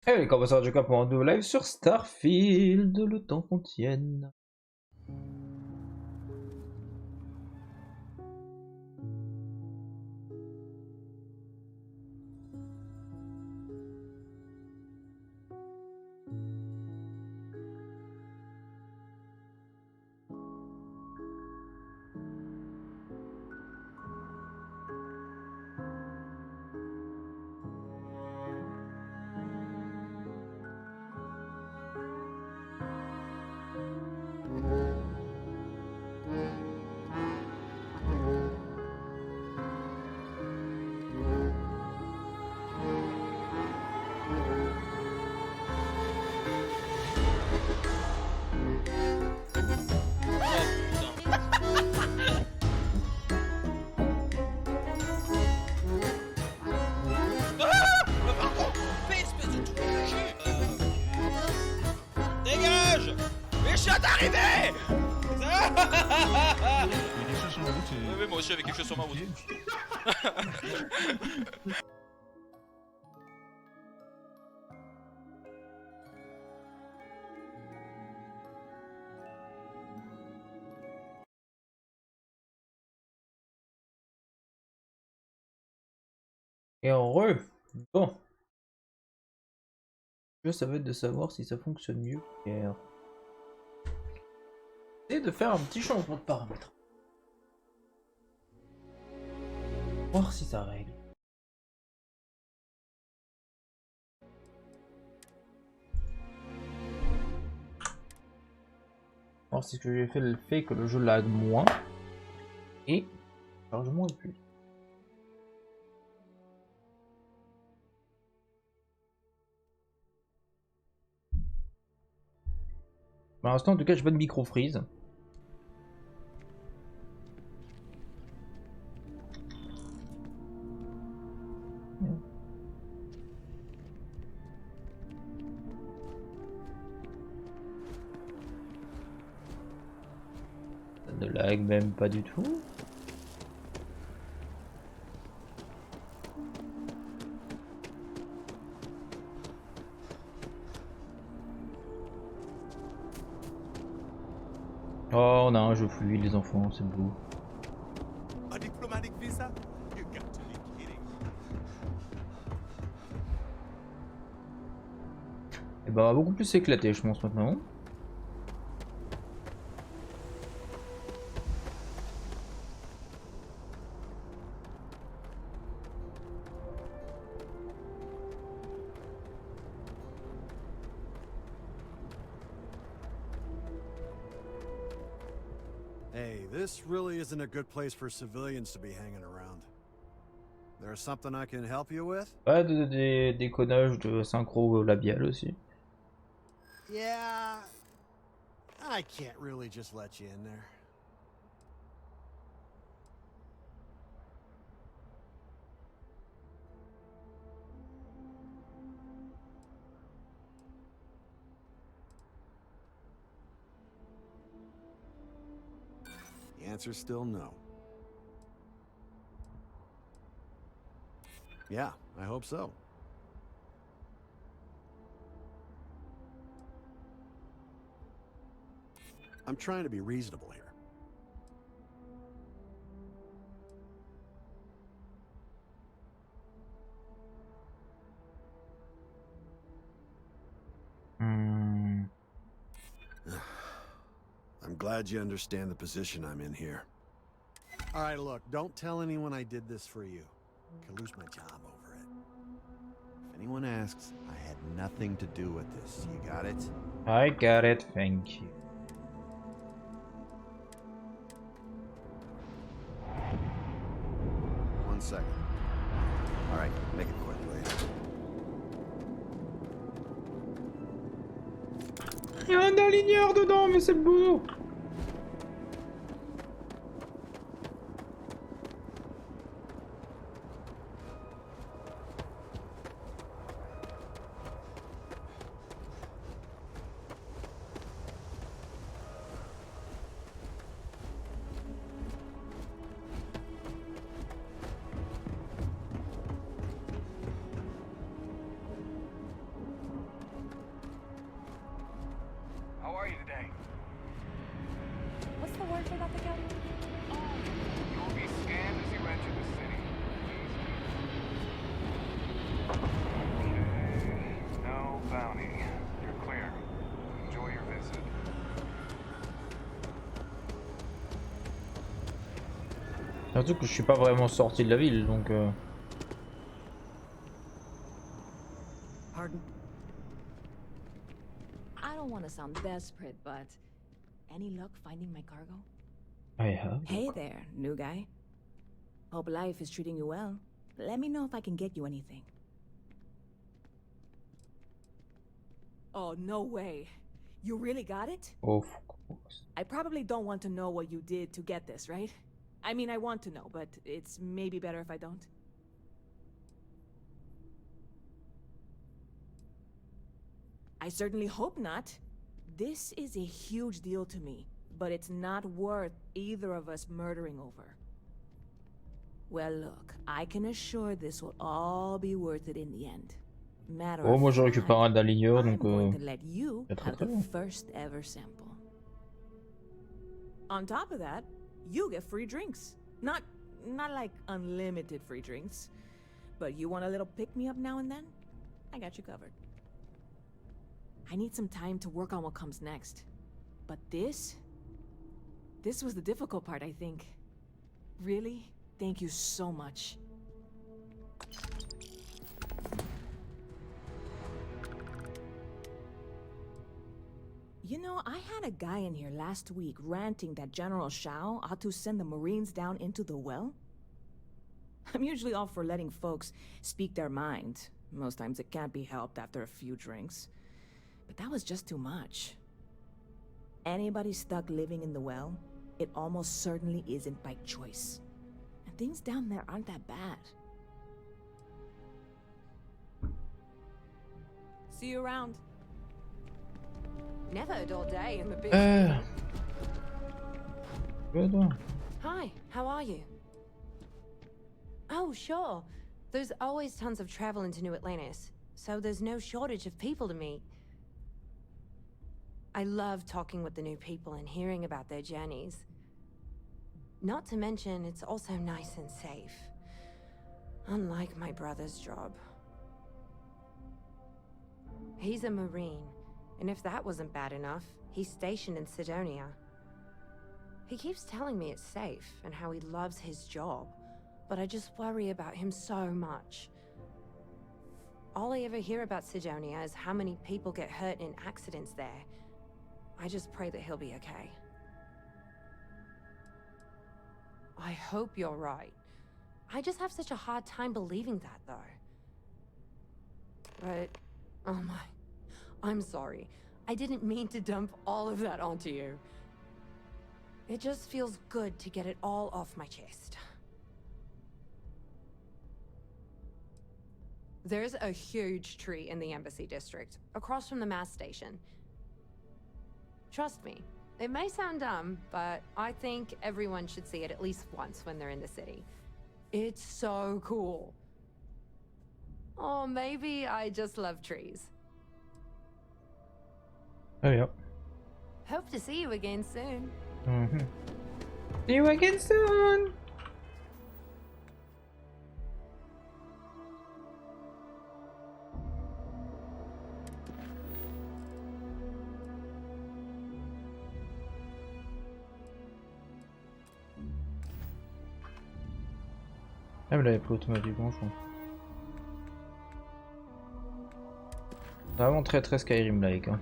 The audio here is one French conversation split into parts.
Allez, quand on va sortir du cap pour un nouveau live sur Starfield, le temps qu'on tienne. Dégage! Mais je suis arrivé! Il y a quelque chose sur la route et... Oui, moi aussi avec quelque chose sur ma route. Et heureux. Bon. Le jeu, ça va être de savoir si ça fonctionne mieux qu'hier. Et de faire un petit changement de paramètres. Voir si ça règle. Voir si ce que j'ai fait le fait que le jeu lag moins. Et charge moins plus. Pour l'instant, en tout cas, j'ai pas de micro freeze. Ça ne lag même pas du tout. Oh, on a un jeu fluide, les enfants, c'est beau. A diplomatic visa? You got to be kidding. Et bah, beaucoup plus éclaté, je pense, maintenant. Hey, this really isn't a good place for civilians to be hanging around. There's something I can help you with? Pas de déconnage de synchro labial aussi. Yeah, I can't really just let you in there. The answer's still no. Yeah, I hope so. I'm trying to be reasonable here. I'm glad you understand the position I'm in here. All right, look, don't tell anyone I did this for you. Could lose my job over it. If anyone asks, I had nothing to do with this. You got it? I got it, thank you. One second. All right, make it quick, please. Il y a un aligneur dedans, mais c'est beau. Surtout que je suis pas vraiment sorti de la ville, donc... Pardon? I don't want to sound desperate, but any luck finding my cargo? I have. Hey there, new guy. Hope life is treating you well. Let me know if I can get you anything. Oh, no way. You really got it? Of course. I probably don't want to know what you did to get this, right? I mean, I want to know, but it's maybe better if I don't. I certainly hope not. This is a huge deal to me, but it's not worth either of us murdering over. Well, look, I can assure this will all be worth it in the end. Matter Bon, of moi je fact, récupère un d'aligneur, I'm donc going to let you c'est très have très the bien. first ever sample. On top of that, you get free drinks. Not like unlimited free drinks, but you want a little pick-me-up now and then? I got you covered. I need some time to work on what comes next. But this was the difficult part, I think. Really? Thank you so much. You know, I had a guy in here last week ranting that General Shao ought to send the Marines down into the well. I'm usually all for letting folks speak their mind. Most times it can't be helped after a few drinks. But that was just too much. Anybody stuck living in the well, it almost certainly isn't by choice. And things down there aren't that bad. See you around. Never a dull day in the big. Good. Hi, how are you? Oh, sure. There's always tons of travel into New Atlantis, so there's no shortage of people to meet. I love talking with the new people and hearing about their journeys. Not to mention, it's also nice and safe. Unlike my brother's job. He's a Marine, and if that wasn't bad enough, he's stationed in Sidonia. He keeps telling me it's safe and how he loves his job, but I just worry about him so much. All I ever hear about Sidonia is how many people get hurt in accidents there. I just pray that he'll be okay. I hope you're right. I just have such a hard time believing that, though. But, oh my, I'm sorry. I didn't mean to dump all of that onto you. It just feels good to get it all off my chest. There's a huge tree in the Embassy District, across from the mass station. Trust me, it may sound dumb, but I think everyone should see it at least once when they're in the city. It's so cool. Or maybe I just love trees. Oh yeah. Hope to see you again soon. See you again soon. Ah mais là il n'y a plus automatiquement je pense. C'est vraiment très très Skyrim-like hein.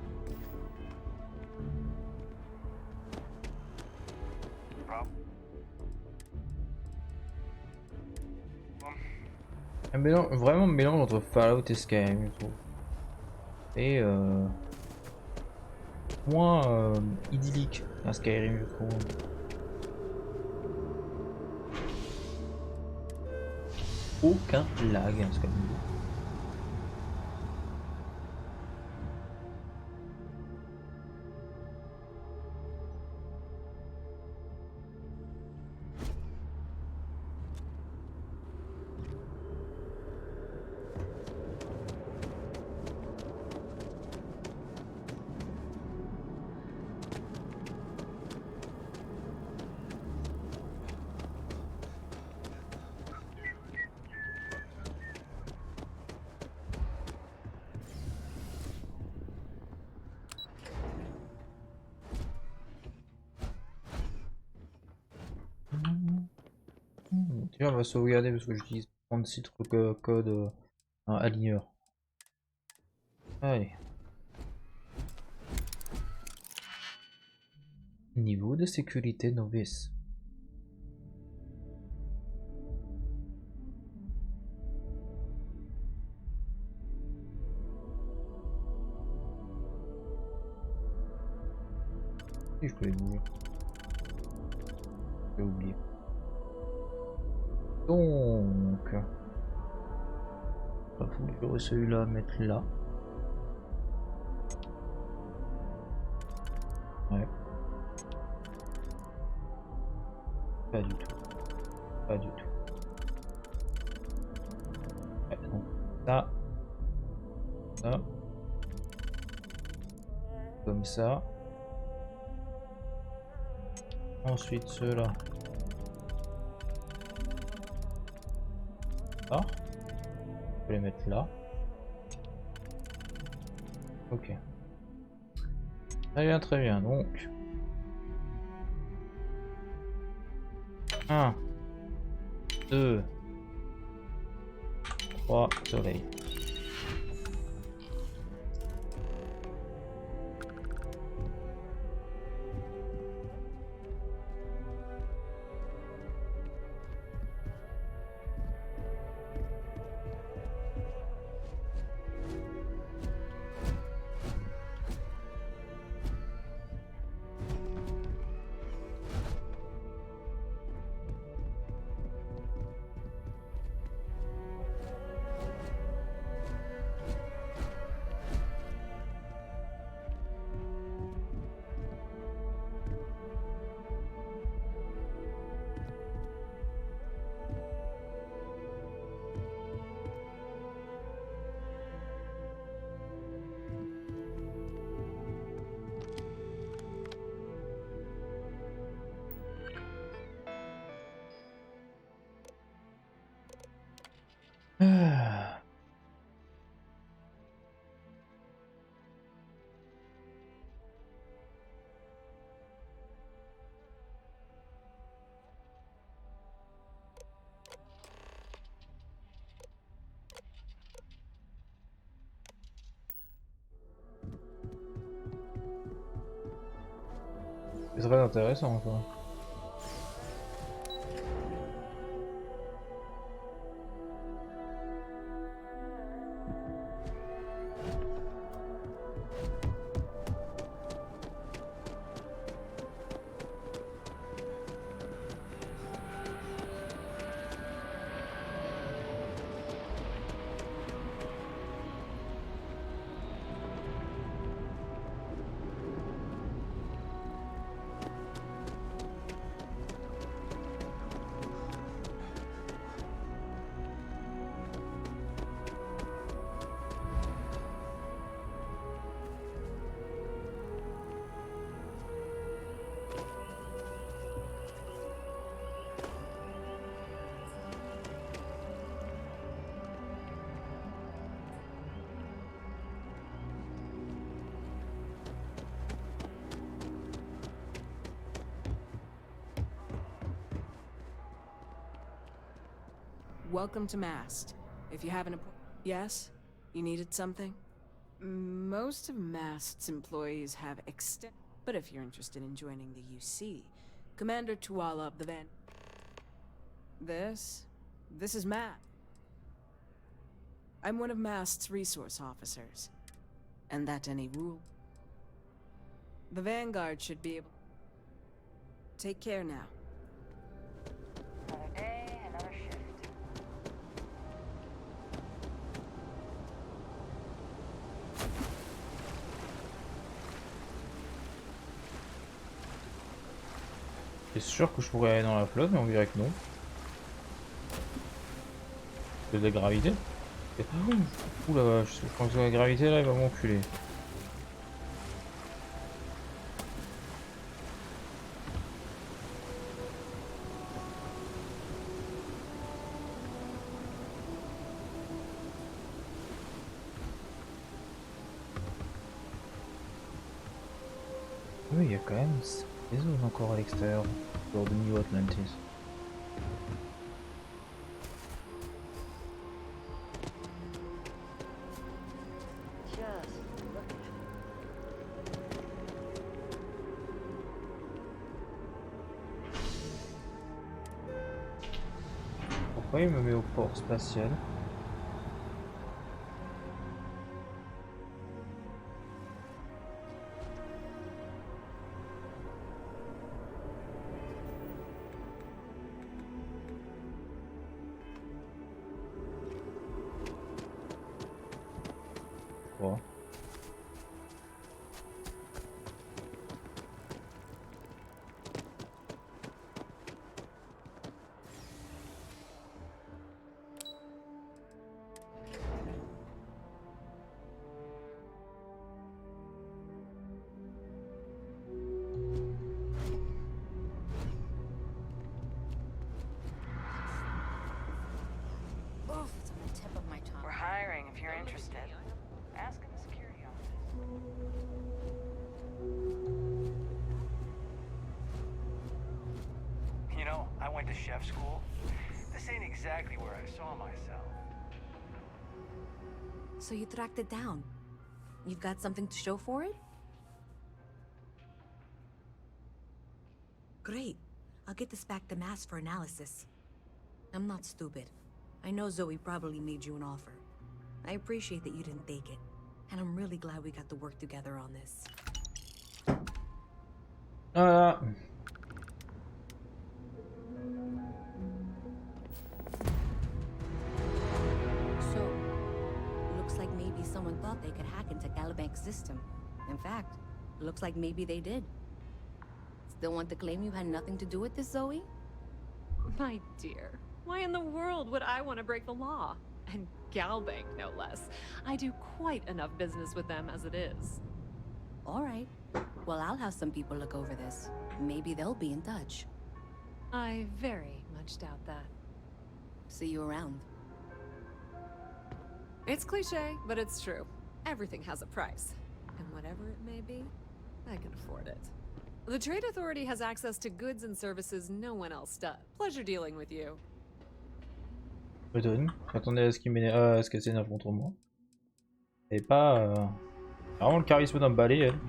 Un mélange, vraiment un mélange entre Fallout et Skyrim je trouve. Et moins idyllique à Skyrim je trouve. Aucun lag en Skyrim. Déjà, on va sauvegarder parce que j'utilise 36 code aligneur. Allez. Niveau de sécurité novice. Si je peux les bouger. J'ai oublié. Donc, il faut que j'aurais celui-là à mettre là. Ouais. Pas du tout. Pas du tout. Ouais, donc ça. Ça. Comme ça. Ensuite ceux-là. Ah. Je vais les mettre là. Ok. Très bien, donc. 1, 2, 3 soleils. Ah. C'est très intéressant quoi. Welcome to Mast. If you have an yes? You needed something? Most of Mast's employees have but if you're interested in joining the UC, Commander Tuala of the Van... This is Matt. I'm one of Mast's resource officers. And that any rule. The Vanguard should be able... Take care now. Another day, another shift. C'est sûr que je pourrais aller dans la flotte, mais on dirait que non. C'est de la gravité. Ouh la vache, je pense que la gravité là, il va m'enculer. Oui, il y a quand même des zones encore à l'extérieur, lors de New Atlantis. Pourquoi il me met au port spatial? Bon. Oof, it's on the tip of my tongue. We're hiring if you're interested. Ask in the security office. You know, I went to chef school. This ain't exactly where I saw myself. So you tracked it down. You've got something to show for it? Great. I'll get this back to Mass for analysis. I'm not stupid. I know Zoe probably made you an offer. I appreciate that you didn't take it. And I'm really glad we got to work together on this. So, looks like maybe someone thought they could hack into Galabank's system. In fact, looks like maybe they did. Still want to claim you had nothing to do with this, Zoe? My dear, why in the world would I want to break the law? And Galbank, no less. I do quite enough business with them as it is. All right. Well, I'll have some people look over this. Maybe they'll be in touch. I very much doubt that. See you around. It's cliche, but it's true. Everything has a price. And whatever it may be, I can afford it. The Trade Authority has access to goods and services no one else does. Pleasure dealing with you. M'étonne. J'attendais à ce qu'il m'énerve, à ce qu'elle s'énerve contre moi. Et pas vraiment le charisme d'un balai, elle.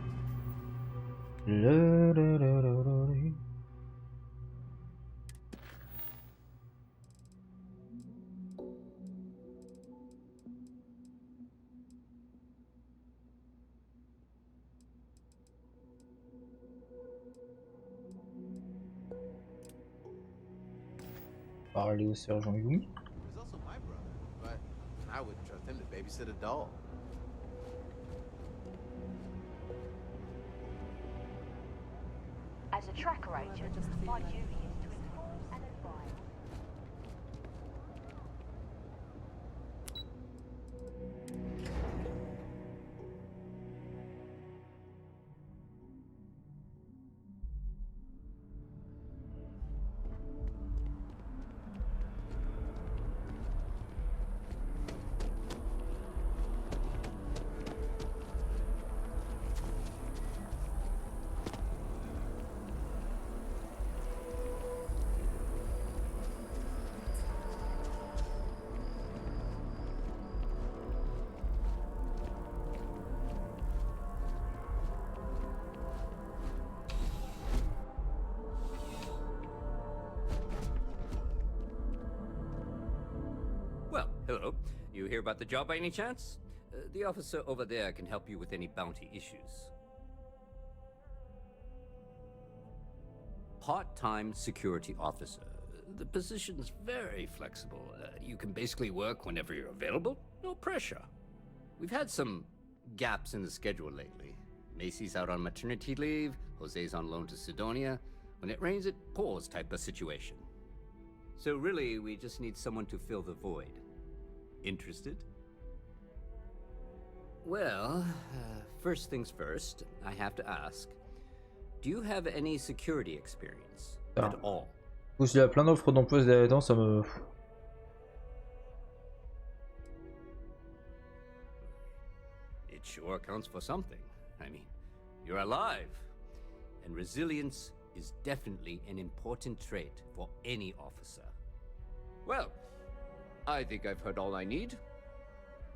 Parler au sergent Yumi. He's also my brother, but I wouldn't trust him to babysit a doll. As a tracker agent, my duty is to inform and advise. Well, hello. You hear about the job by any chance? The officer over there can help you with any bounty issues. Part-time security officer. The position's very flexible. You can basically work whenever you're available. No pressure. We've had some gaps in the schedule lately. Macy's out on maternity leave. Jose's on loan to Sidonia. When it rains, it pours type of situation. So really, we just need someone to fill the void. Interested? Well, first things first, I have to ask, do you have any security experience at all? Ou s'il y a plein d'offres d'emploi là-dedans, ça me... It sure counts for something. I mean, you're alive. And resilience is definitely an important trait for any officer. Well, I think I've heard all I need.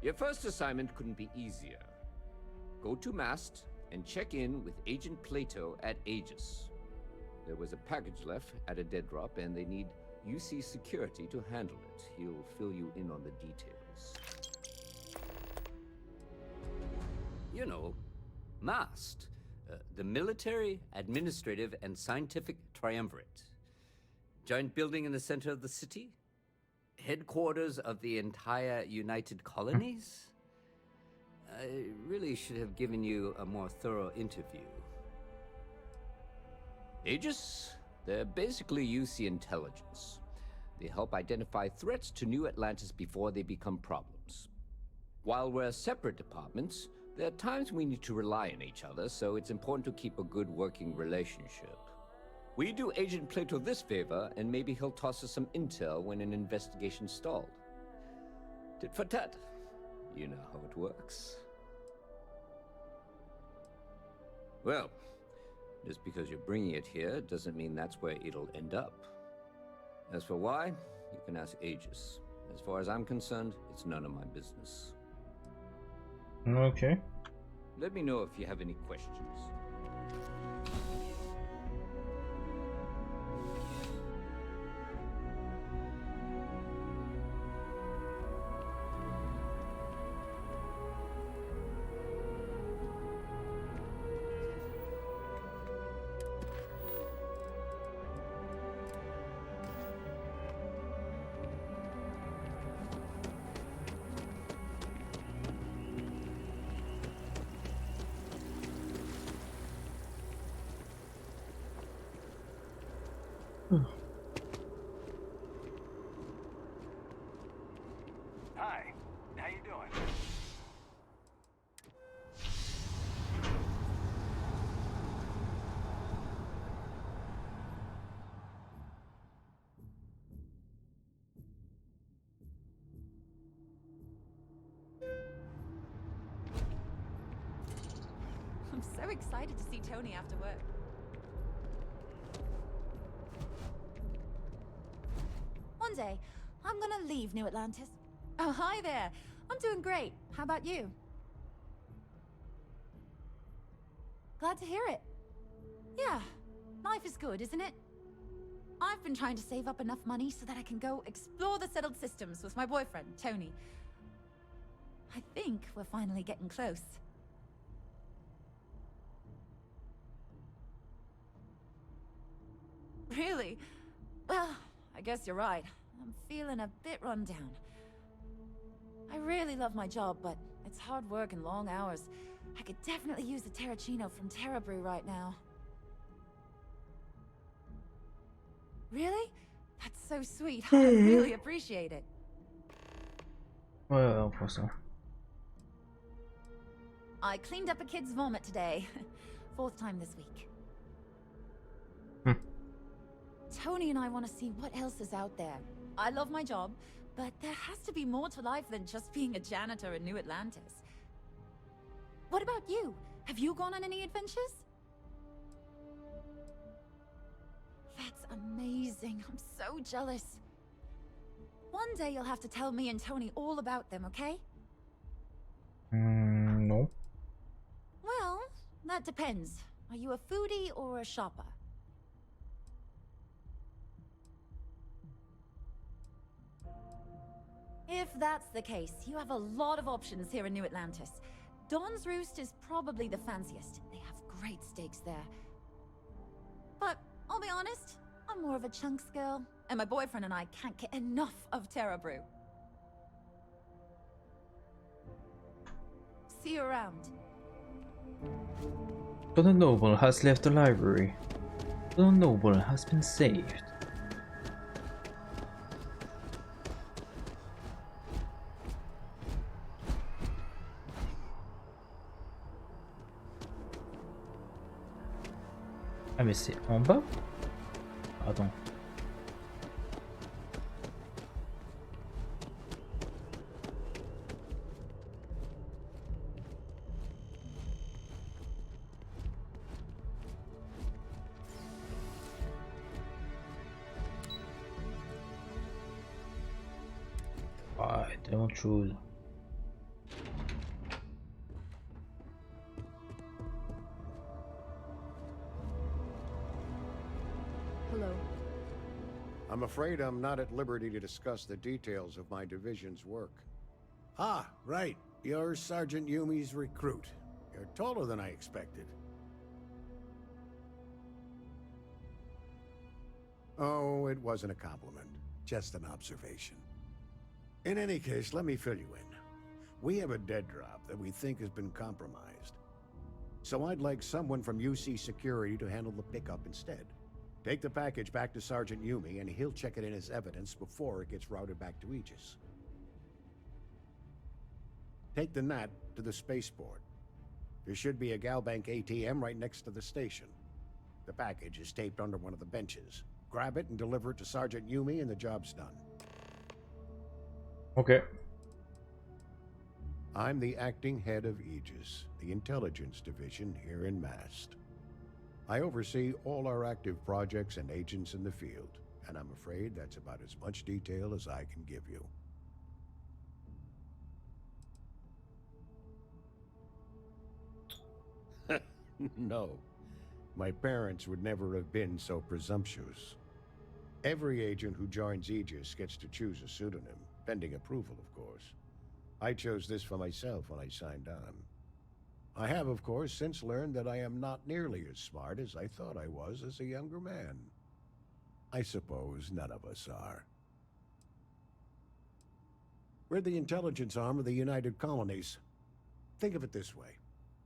Your first assignment couldn't be easier. Go to Mast and check in with Agent Plato at Aegis. There was a package left at a dead drop, and they need UC security to handle it. He'll fill you in on the details. You know, MAST, the Military, Administrative, and Scientific Triumvirate. Giant building in the center of the city? Headquarters of the entire United Colonies? I really should have given you a more thorough interview. Aegis? They're basically UC intelligence. They help identify threats to New Atlantis before they become problems. While we're separate departments, there are times we need to rely on each other, so it's important to keep a good working relationship. We do Agent Plato this favor, and maybe he'll toss us some intel when an investigation stalled. Tit for tat. You know how it works. Well, just because you're bringing it here doesn't mean that's where it'll end up. As for why, you can ask Aegis. As far as I'm concerned, it's none of my business. Okay. Let me know if you have any questions. Hi, how you doing? I'm so excited to see Tony after work. One day, I'm gonna leave New Atlantis. Oh, hi there. I'm doing great. How about you? Glad to hear it. Yeah, life is good, isn't it? I've been trying to save up enough money so that I can go explore the settled systems with my boyfriend, Tony. I think we're finally getting close. Really? Well, I guess you're right. I'm feeling a bit run down. I really love my job, but it's hard work and long hours. I could definitely use a Terracino from Terra Brew right now. Really? That's so sweet. I really appreciate it. Well, also. I cleaned up a kid's vomit today. 4th time this week. Tony and I want to see what else is out there. I love my job, but there has to be more to life than just being a janitor in New Atlantis. What about you? Have you gone on any adventures? That's amazing. I'm so jealous. One day you'll have to tell me and Tony all about them, okay? No. Well, that depends. Are you a foodie or a shopper? If that's the case, you have a lot of options here in New Atlantis. Dawn's Roost is probably the fanciest. They have great steaks there. But I'll be honest, I'm more of a chunks girl, and my boyfriend and I can't get enough of Terra Brew. See you around. But the noble has left the library. The noble has been saved. Ah mais c'est en bas? Attends. Ah, tellement de choses. I'm afraid I'm not at liberty to discuss the details of my division's work. Ah, right. You're Sergeant Yumi's recruit. You're taller than I expected. Oh, it wasn't a compliment. Just an observation. In any case, let me fill you in. We have a dead drop that we think has been compromised. So I'd like someone from UC Security to handle the pickup instead. Take the package back to Sergeant Yumi, and he'll check it in as evidence before it gets routed back to Aegis. Take the NAT to the spaceport. There should be a Galbank ATM right next to the station. The package is taped under one of the benches. Grab it and deliver it to Sergeant Yumi, and the job's done. Okay. I'm the acting head of Aegis, the intelligence division here in Mast. I oversee all our active projects and agents in the field, and I'm afraid that's about as much detail as I can give you. No, my parents would never have been so presumptuous. Every agent who joins Aegis gets to choose a pseudonym, pending approval, of course. I chose this for myself when I signed on. I have, of course, since learned that I am not nearly as smart as I thought I was as a younger man. I suppose none of us are. We're the intelligence arm of the United Colonies. Think of it this way.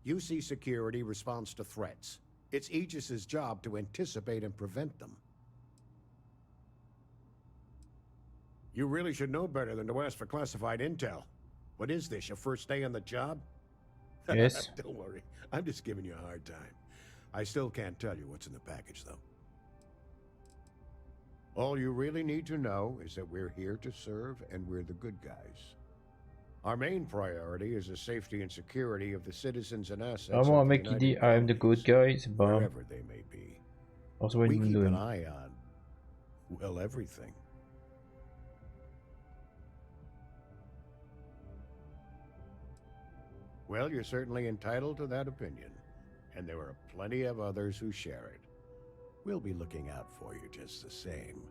UC Security responds to threats. It's Aegis's job to anticipate and prevent them. You really should know better than to ask for classified intel. What is this, your first day on the job? Yes. Don't worry, I'm just giving you a hard time. I still can't tell you what's in the package, though. All you really need to know is that we're here to serve, and we're the good guys. Our main priority is the safety and security of the citizens and assets Vraiment un of the mec qui dit United I am the good guy, c'est pas wherever they may be. forcément We une keep bonne an donne. eye on, well, everything. Well, you're certainly entitled to that opinion, and there are plenty of others who share it. We'll be looking out for you just the same.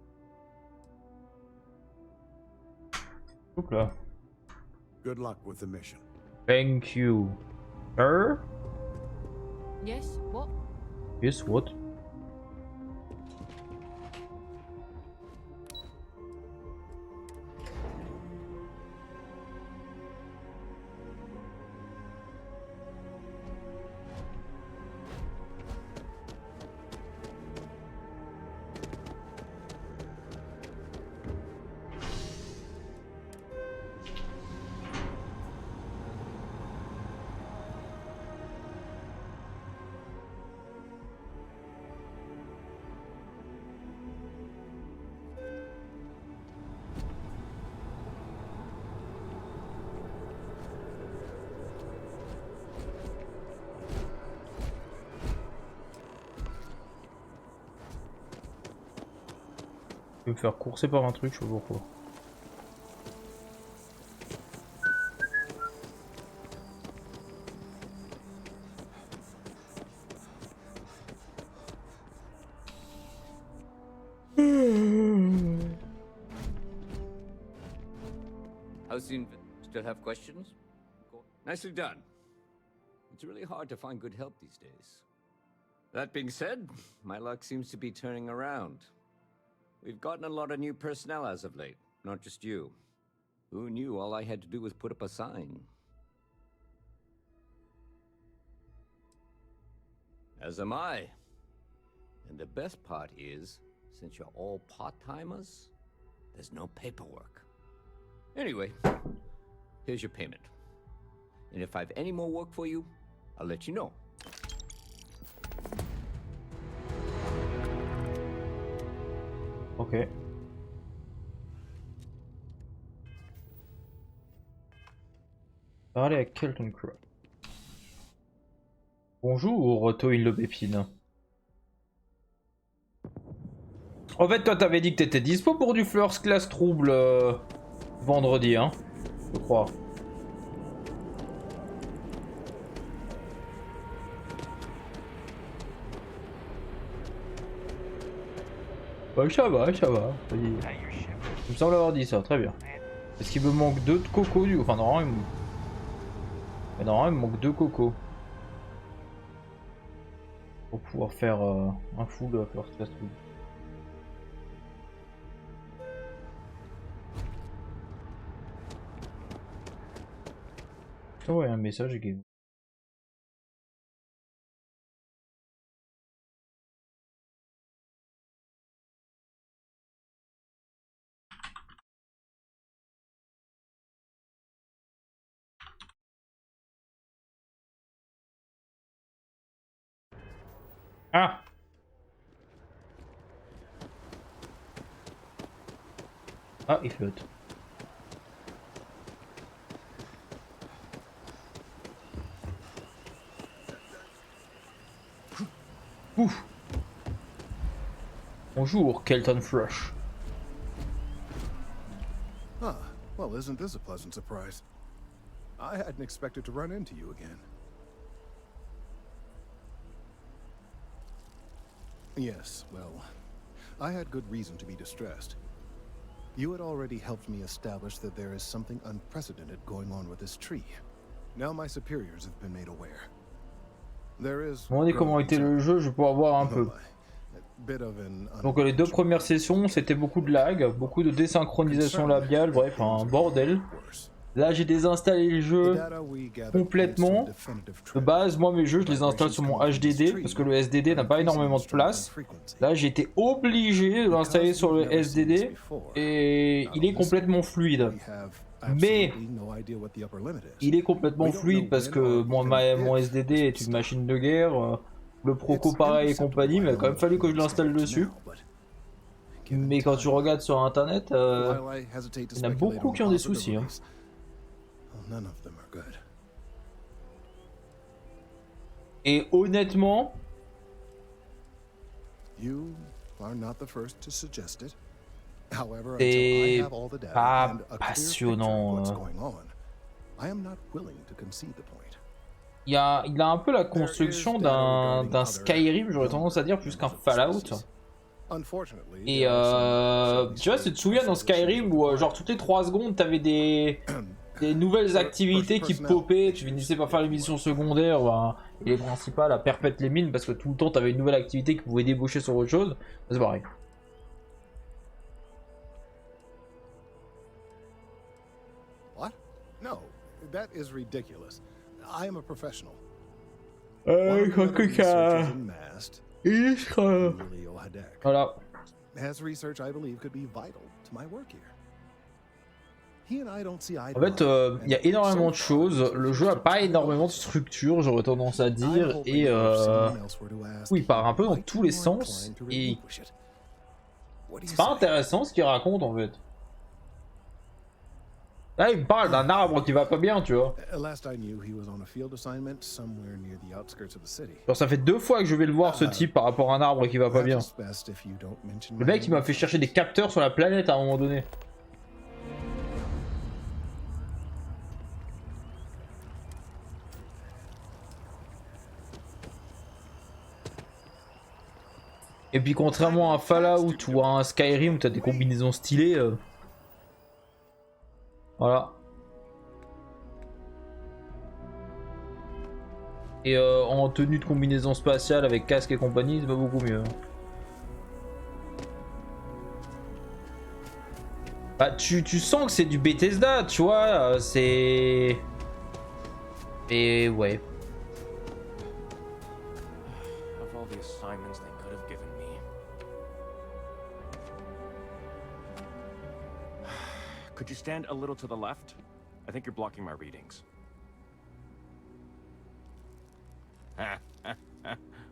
Oups là. Good luck with the mission. Thank you. Sir? Yes, what? Yes, what? Je vais me faire courser par un truc, je sais pas pourquoi. How's the still have questions? Nicely done. It's really hard to find good help these days. That being said, my luck seems to be turning around. We've gotten a lot of new personnel as of late, not just you. Who knew all I had to do was put up a sign? As am I. And the best part is, since you're all part-timers, there's no paperwork. Anyway, here's your payment. And if I have any more work for you, I'll let you know. Ok. Parler à Kelton Crow. Bonjour, Toin le Bépine. En fait, toi, t'avais dit que t'étais dispo pour du Fleurs Class Trouble vendredi, hein, je crois. Ouais, ça va, ça va. Il me semble avoir dit ça, très bien. Est-ce qu'il me manque 2 de coco du coup? Enfin, normalement, il me manque 2 cocos. Pour pouvoir faire un full first fast food. Oh ouais, un message game. Ah! Ah, il flotte. Ouf! Bonjour, Kelton Fresh. Ah, well, isn't this a pleasant surprise? I hadn't expected to run into you again. Yes, well, I had good reason to be distressed. You had already helped me establish that there is something unprecedented going on with this tree. Now my superiors have been made aware. There is... On va dire comment était le jeu, je vais pouvoir voir un peu. Donc les 2 premières sessions, c'était beaucoup de lag, beaucoup de désynchronisation labiale, bref, un bordel. Là j'ai désinstallé le jeu complètement. De base, moi mes jeux je les installe sur mon HDD parce que le SDD n'a pas énormément de place. Là j'ai été obligé de l'installer sur le SDD et il est complètement fluide. Mais il est complètement fluide parce que mon SDD est une machine de guerre. Le Proco pareil et compagnie, mais il a quand même fallu que je l'installe dessus. Mais quand tu regardes sur internet, il y en a beaucoup qui ont des soucis. Hein. Et honnêtement, c'est pas passionnant. Il a un peu la construction d'un Skyrim, j'aurais tendance à dire, plus qu'un Fallout. Et tu vois, tu te souviens dans Skyrim où genre toutes les 3 secondes t'avais des nouvelles activités qui popaient, tu finissais par faire les missions secondaires et les principales à perpète les mines parce que tout le temps t'avais une nouvelle activité qui pouvait déboucher sur autre chose. C'est pareil. What? No, that is ridiculous. I am a professional. Voilà. Has research I believe could be vital to my work here. En fait, il y a énormément de choses. Le jeu a pas énormément de structure, j'aurais tendance à dire, et oui, il part un peu dans tous les sens. Et c'est pas intéressant ce qu'il raconte en fait. Là, il me parle d'un arbre qui va pas bien, tu vois. Genre, ça fait 2 fois que je vais le voir, ce type, par rapport à un arbre qui va pas bien. Le mec, il m'a fait chercher des capteurs sur la planète à un moment donné. Et puis, contrairement à un Fallout ou à un Skyrim où t'as des combinaisons stylées... Voilà. Et en tenue de combinaison spatiale avec casque et compagnie, c'est pas beaucoup mieux. Bah tu sens que c'est du Bethesda, tu vois, c'est... Et ouais. Could you stand a little to the left? I think you're blocking my readings.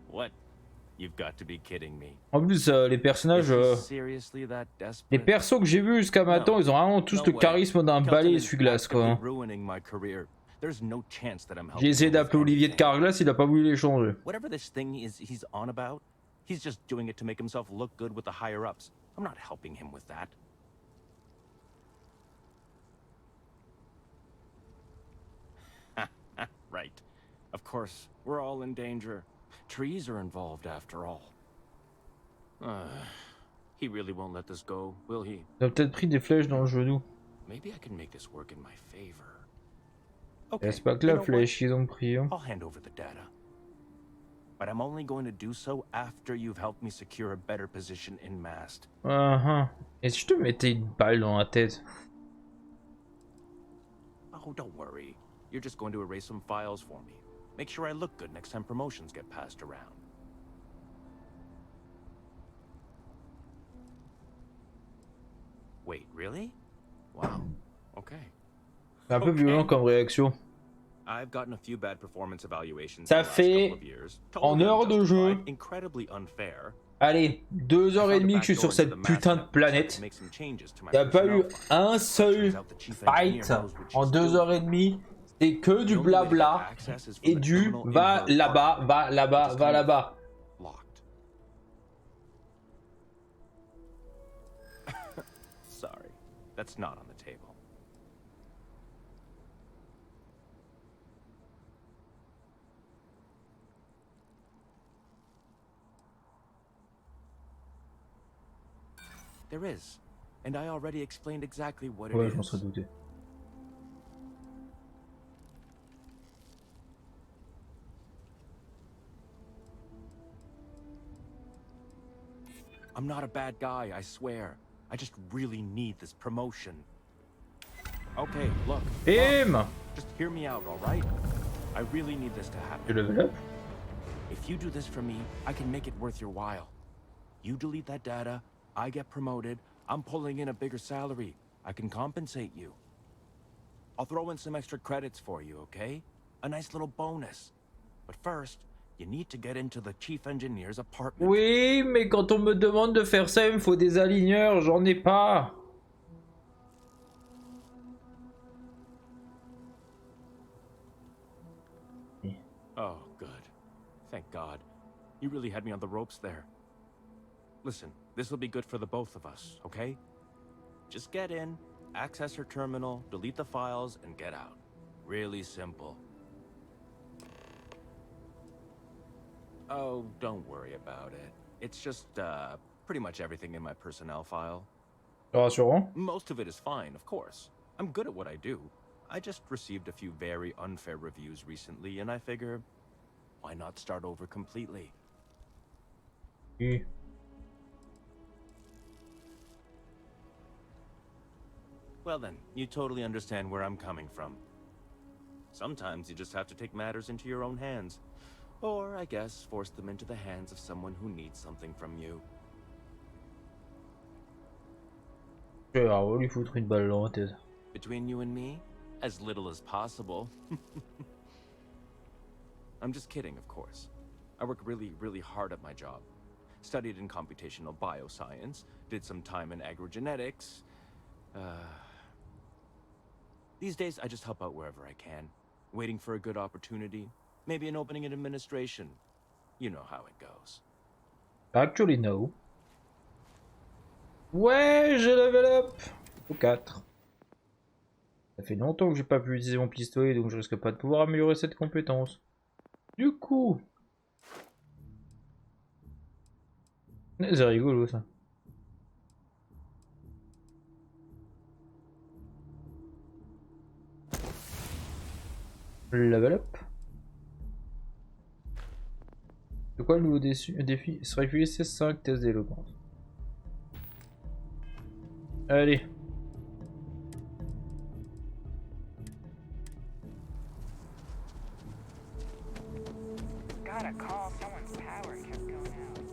What? You've got to be kidding me. En plus, les personnages, les persos que j'ai vus jusqu'à maintenant, ils ont vraiment tous le charisme d'un balai essuie-glace, quoi. J'ai essayé d'appeler Olivier de Carglass, il a pas voulu les changer. Whatever this thing is he's on about, he's just doing it to make himself look good with the higher ups. I'm not helping him with that. Right. Of course, we're all in danger. Trees are involved after all. He really won't let this go, will he? Il a peut-être pris des flèches dans le genou. Maybe I can make this work in my favor. C'est pas que la flèche qu'ils ont pris. Hein. I'll hand over the data. But I'm only going to do so after you've helped me secure a better position in Mast. Et si je te mettais une balle dans la tête? Oh, don't worry. You're just going to erase some files for me. Make sure I look good next time promotions get passed around. Wait, really? Wow. Okay. C'est un peu violent comme réaction. I've gotten a few bad performance evaluations Ça fait en heure de jeu. Allez, 2h30 que je suis sur cette putain de planète. Il n'y a pas eu un seul fight en 2h30. C'est que du blabla et du va là-bas, va là-bas, va là-bas. Sorry, that's not on the table. There is, and I already explained exactly what it Ouais, is. je m'en serais douté. I'm not a bad guy, I swear. I just really need this promotion. Okay, look. Just hear me out, all right? I really need this to happen. You level up? If you do this for me, I can make it worth your while. You delete that data, I get promoted, I'm pulling in a bigger salary. I can compensate you. I'll throw in some extra credits for you, okay? A nice little bonus. But first, you need to get into the chief engineer's apartment. Oui, mais quand on me demande de faire ça, il me faut des aligneurs, j'en ai pas. Oh, good. Thank God. You really had me on the ropes there. Listen, this will be good for the both of us, okay? Just get in, access her terminal, delete the files, and get out. Really simple. Oh, don't worry about it. It's just, pretty much everything in my personnel file. Rassurant. Most of it is fine, of course. I'm good at what I do. I just received a few very unfair reviews recently, and I figure, why not start over completely? Well then, you totally understand where I'm coming from. Sometimes you just have to take matters into your own hands. Or, I guess, force them into the hands of someone who needs something from you. Lui foutre une balle dans la tête. Between you and me, as little as possible. I'm just kidding, of course. I work really, really hard at my job. Studied in computational bioscience, did some time in agrogenetics. These days, I just help out wherever I can. Waiting for a good opportunity. Maybe an opening in administration. You know how it goes. Actually, no. Ouais, j'ai level up au 4. Ça fait longtemps que j'ai pas pu utiliser mon pistolet, donc je risque pas de pouvoir améliorer cette compétence. Du coup... C'est rigolo ça. Level up. C'est quoi le nouveau défi? Starfield C5 test d'éloquence. Allez.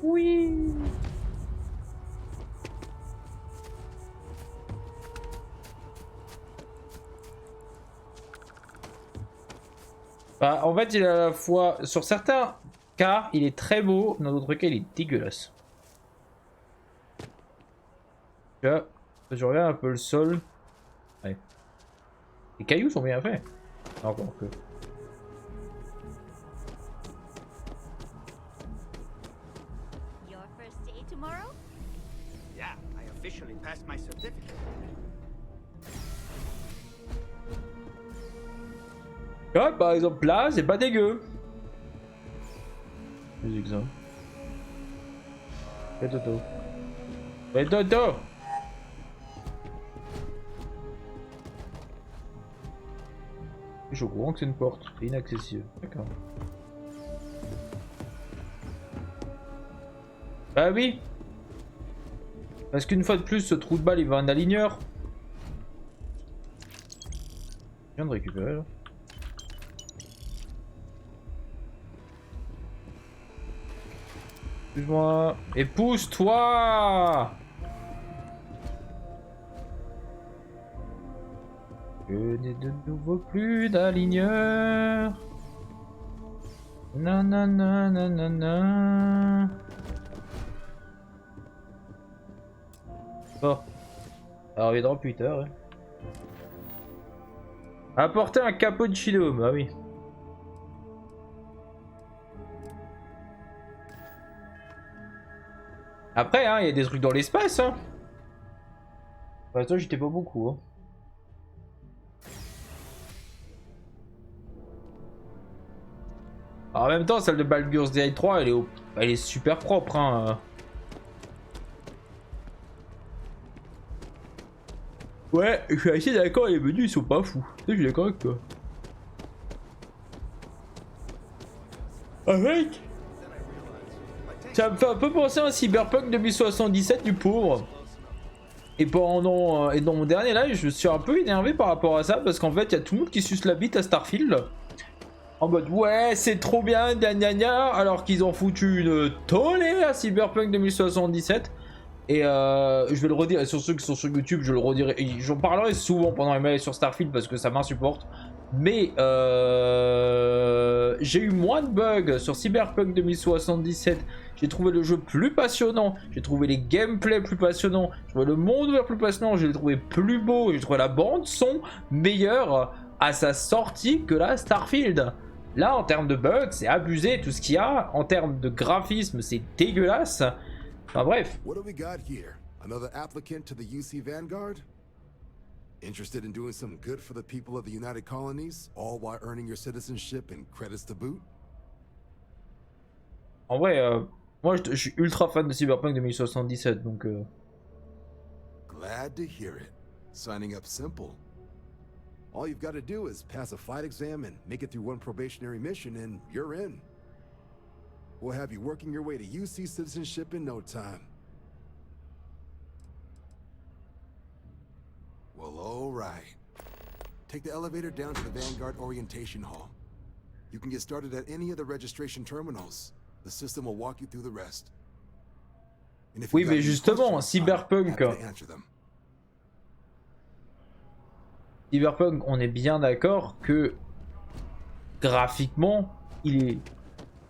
Oui. Bah, en fait, il est à la fois... Sur certains cas, il est très beau. Dans d'autres cas, il est dégueulasse. Là, je regarde un peu le sol. Ouais. Les cailloux sont bien faits. Encore que... Your first day tomorrow? Yeah, I officially passed my certificate. Ouais, par exemple là, c'est pas dégueu. Les exemples. Et Toto. Et dodo. Je suis au courant que c'est une porte inaccessible. D'accord. Bah oui. Parce qu'une fois de plus, ce trou de balle, il va un aligneur. Je viens de récupérer là. Excuse-moi. Et pousse-toi! Je n'ai de nouveau plus d'aligneur. Nanana. Bon. Ça reviendra plus tard. Hein. Apporter un cappuccino, bah oui. Après, hein, il y a des trucs dans l'espace. Hein. Pour l'instant, j'étais pas beaucoup. Hein. Alors, en même temps, celle de Baldur's Gate 3, elle est super propre. Hein. Ouais, je suis assez d'accord, les menus ils sont pas fous. Je suis d'accord avec toi. Avec ça me fait un peu penser à un Cyberpunk 2077 du pauvre. Et pendant et dans mon dernier live, je me suis un peu énervé par rapport à ça parce qu'en fait, il y a tout le monde qui suce la bite à Starfield. En mode ouais, c'est trop bien, gna gna gna, alors qu'ils ont foutu une tollée à Cyberpunk 2077. Et je vais le redire, et sur ceux qui sont sur YouTube, je le redirai. J'en parlerai souvent pendant les mails sur Starfield parce que ça m'insupporte. Mais j'ai eu moins de bugs sur Cyberpunk 2077. J'ai trouvé le jeu plus passionnant. J'ai trouvé les gameplays plus passionnants. J'ai trouvé le monde ouvert plus passionnant. J'ai trouvé plus beau. J'ai trouvé la bande son meilleure à sa sortie que la Starfield. Là, en termes de bugs, c'est abusé tout ce qu'il y a. En termes de graphisme, c'est dégueulasse. Enfin bref. What do we got here? Another applicant to the UC Vanguard? Interested in doing some good for the people of the United Colonies, all while earning your citizenship and credits to boot? En vrai, moi je suis ultra fan de Cyberpunk 2077, donc... Glad to hear it. Signing up simple. All you've got to do is pass a flight exam and make it through one probationary mission and you're in. We'll have you working your way to UC citizenship in no time. Well, all right. Take the elevator down to the Vanguard Orientation Hall. You can get started at any of the registration terminals. The system will walk you through the rest. Oui, mais justement, Cyberpunk... Cyberpunk, on est bien d'accord que graphiquement, il est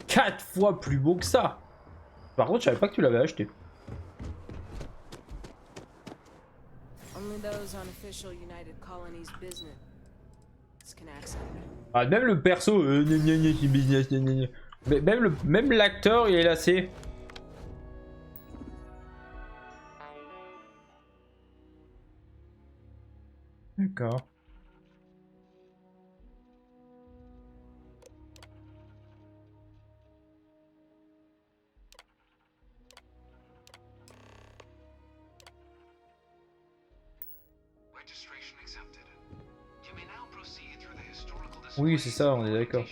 4 fois plus beau que ça. Par contre, je savais pas que tu l'avais acheté. Ah, même le perso, même l'acteur, il est lassé. D'accord. Oui, c'est ça, on est d'accord.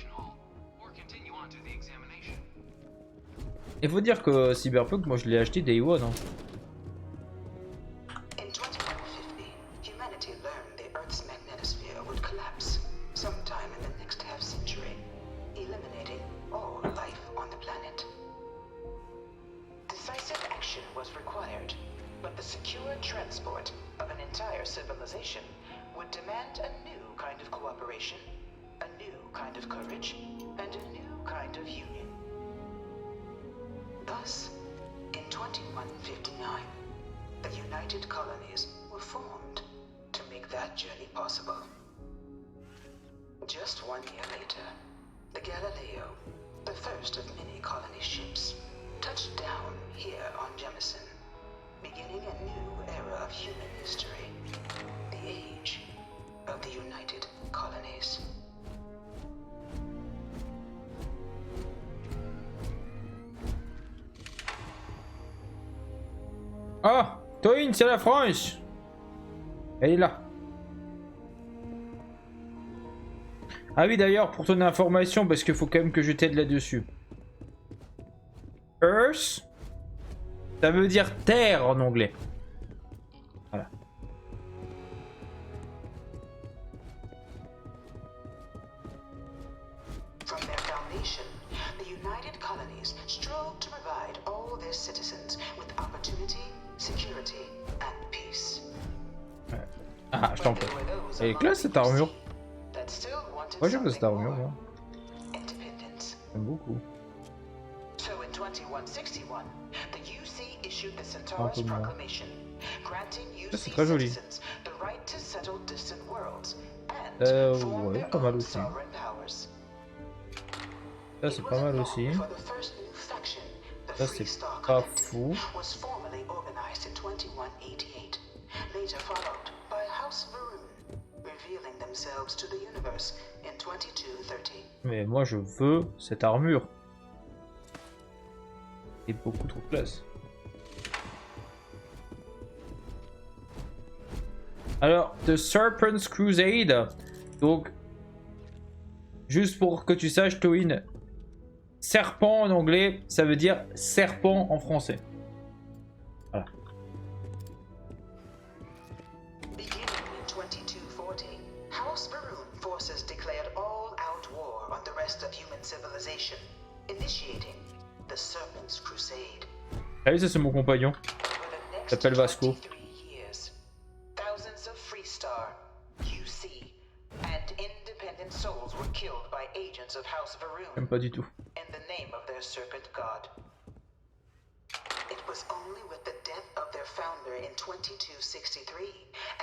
Il faut dire que Cyberpunk, moi je l'ai acheté Day One. Hein. Thus, in 2159, the United Colonies were formed to make that journey possible. Just 1 year later, the Galileo, the first of many colony ships, touched down here on Jemison, beginning a new era of human history, the age of the United Colonies. Ah, Toin, c'est la France. Elle est là. Ah oui, d'ailleurs, pour ton information, parce qu'il faut quand même que je t'aide là-dessus. Earth, ça veut dire terre en anglais. Voilà. From their foundation, the United Colonies strove to provide all their citizens with opportunity, security, and peace. Ah, je t'en prie. Elle est classe cette armure. Moi j'aime cette armure, moi. J'aime beaucoup. So in 2161, the UC issued the Un Centaurus peu moins. Proclamation, granting C'est UC très joli. citizens the right to settle distant worlds and form Ouais, their pas mal own aussi. sovereign powers. Ça c'est pas mal aussi. For the first new faction, the Ça Free c'est Star pas Collective fou. was formally organized in 2188, later followed by House Varun, revealing themselves to the universe in 2230. Mais moi je veux cette armure. C'est beaucoup trop classe. Alors, The Serpent's Crusade. Donc, juste pour que tu saches, Toin, serpent en anglais, ça veut dire serpent en français. Voilà. Beginning in 2240, House Varun forces declared all-out war on the rest of human civilization, initiating the Serpent's Crusade. Allez, ça c'est mon compagnon. Il s'appelle Vasco. Years, thousands of Free Star, UC, and independent souls were killed by agents of House Varun J'aime pas du tout. in the name of their serpent god. It was only with the death of their founder in 2263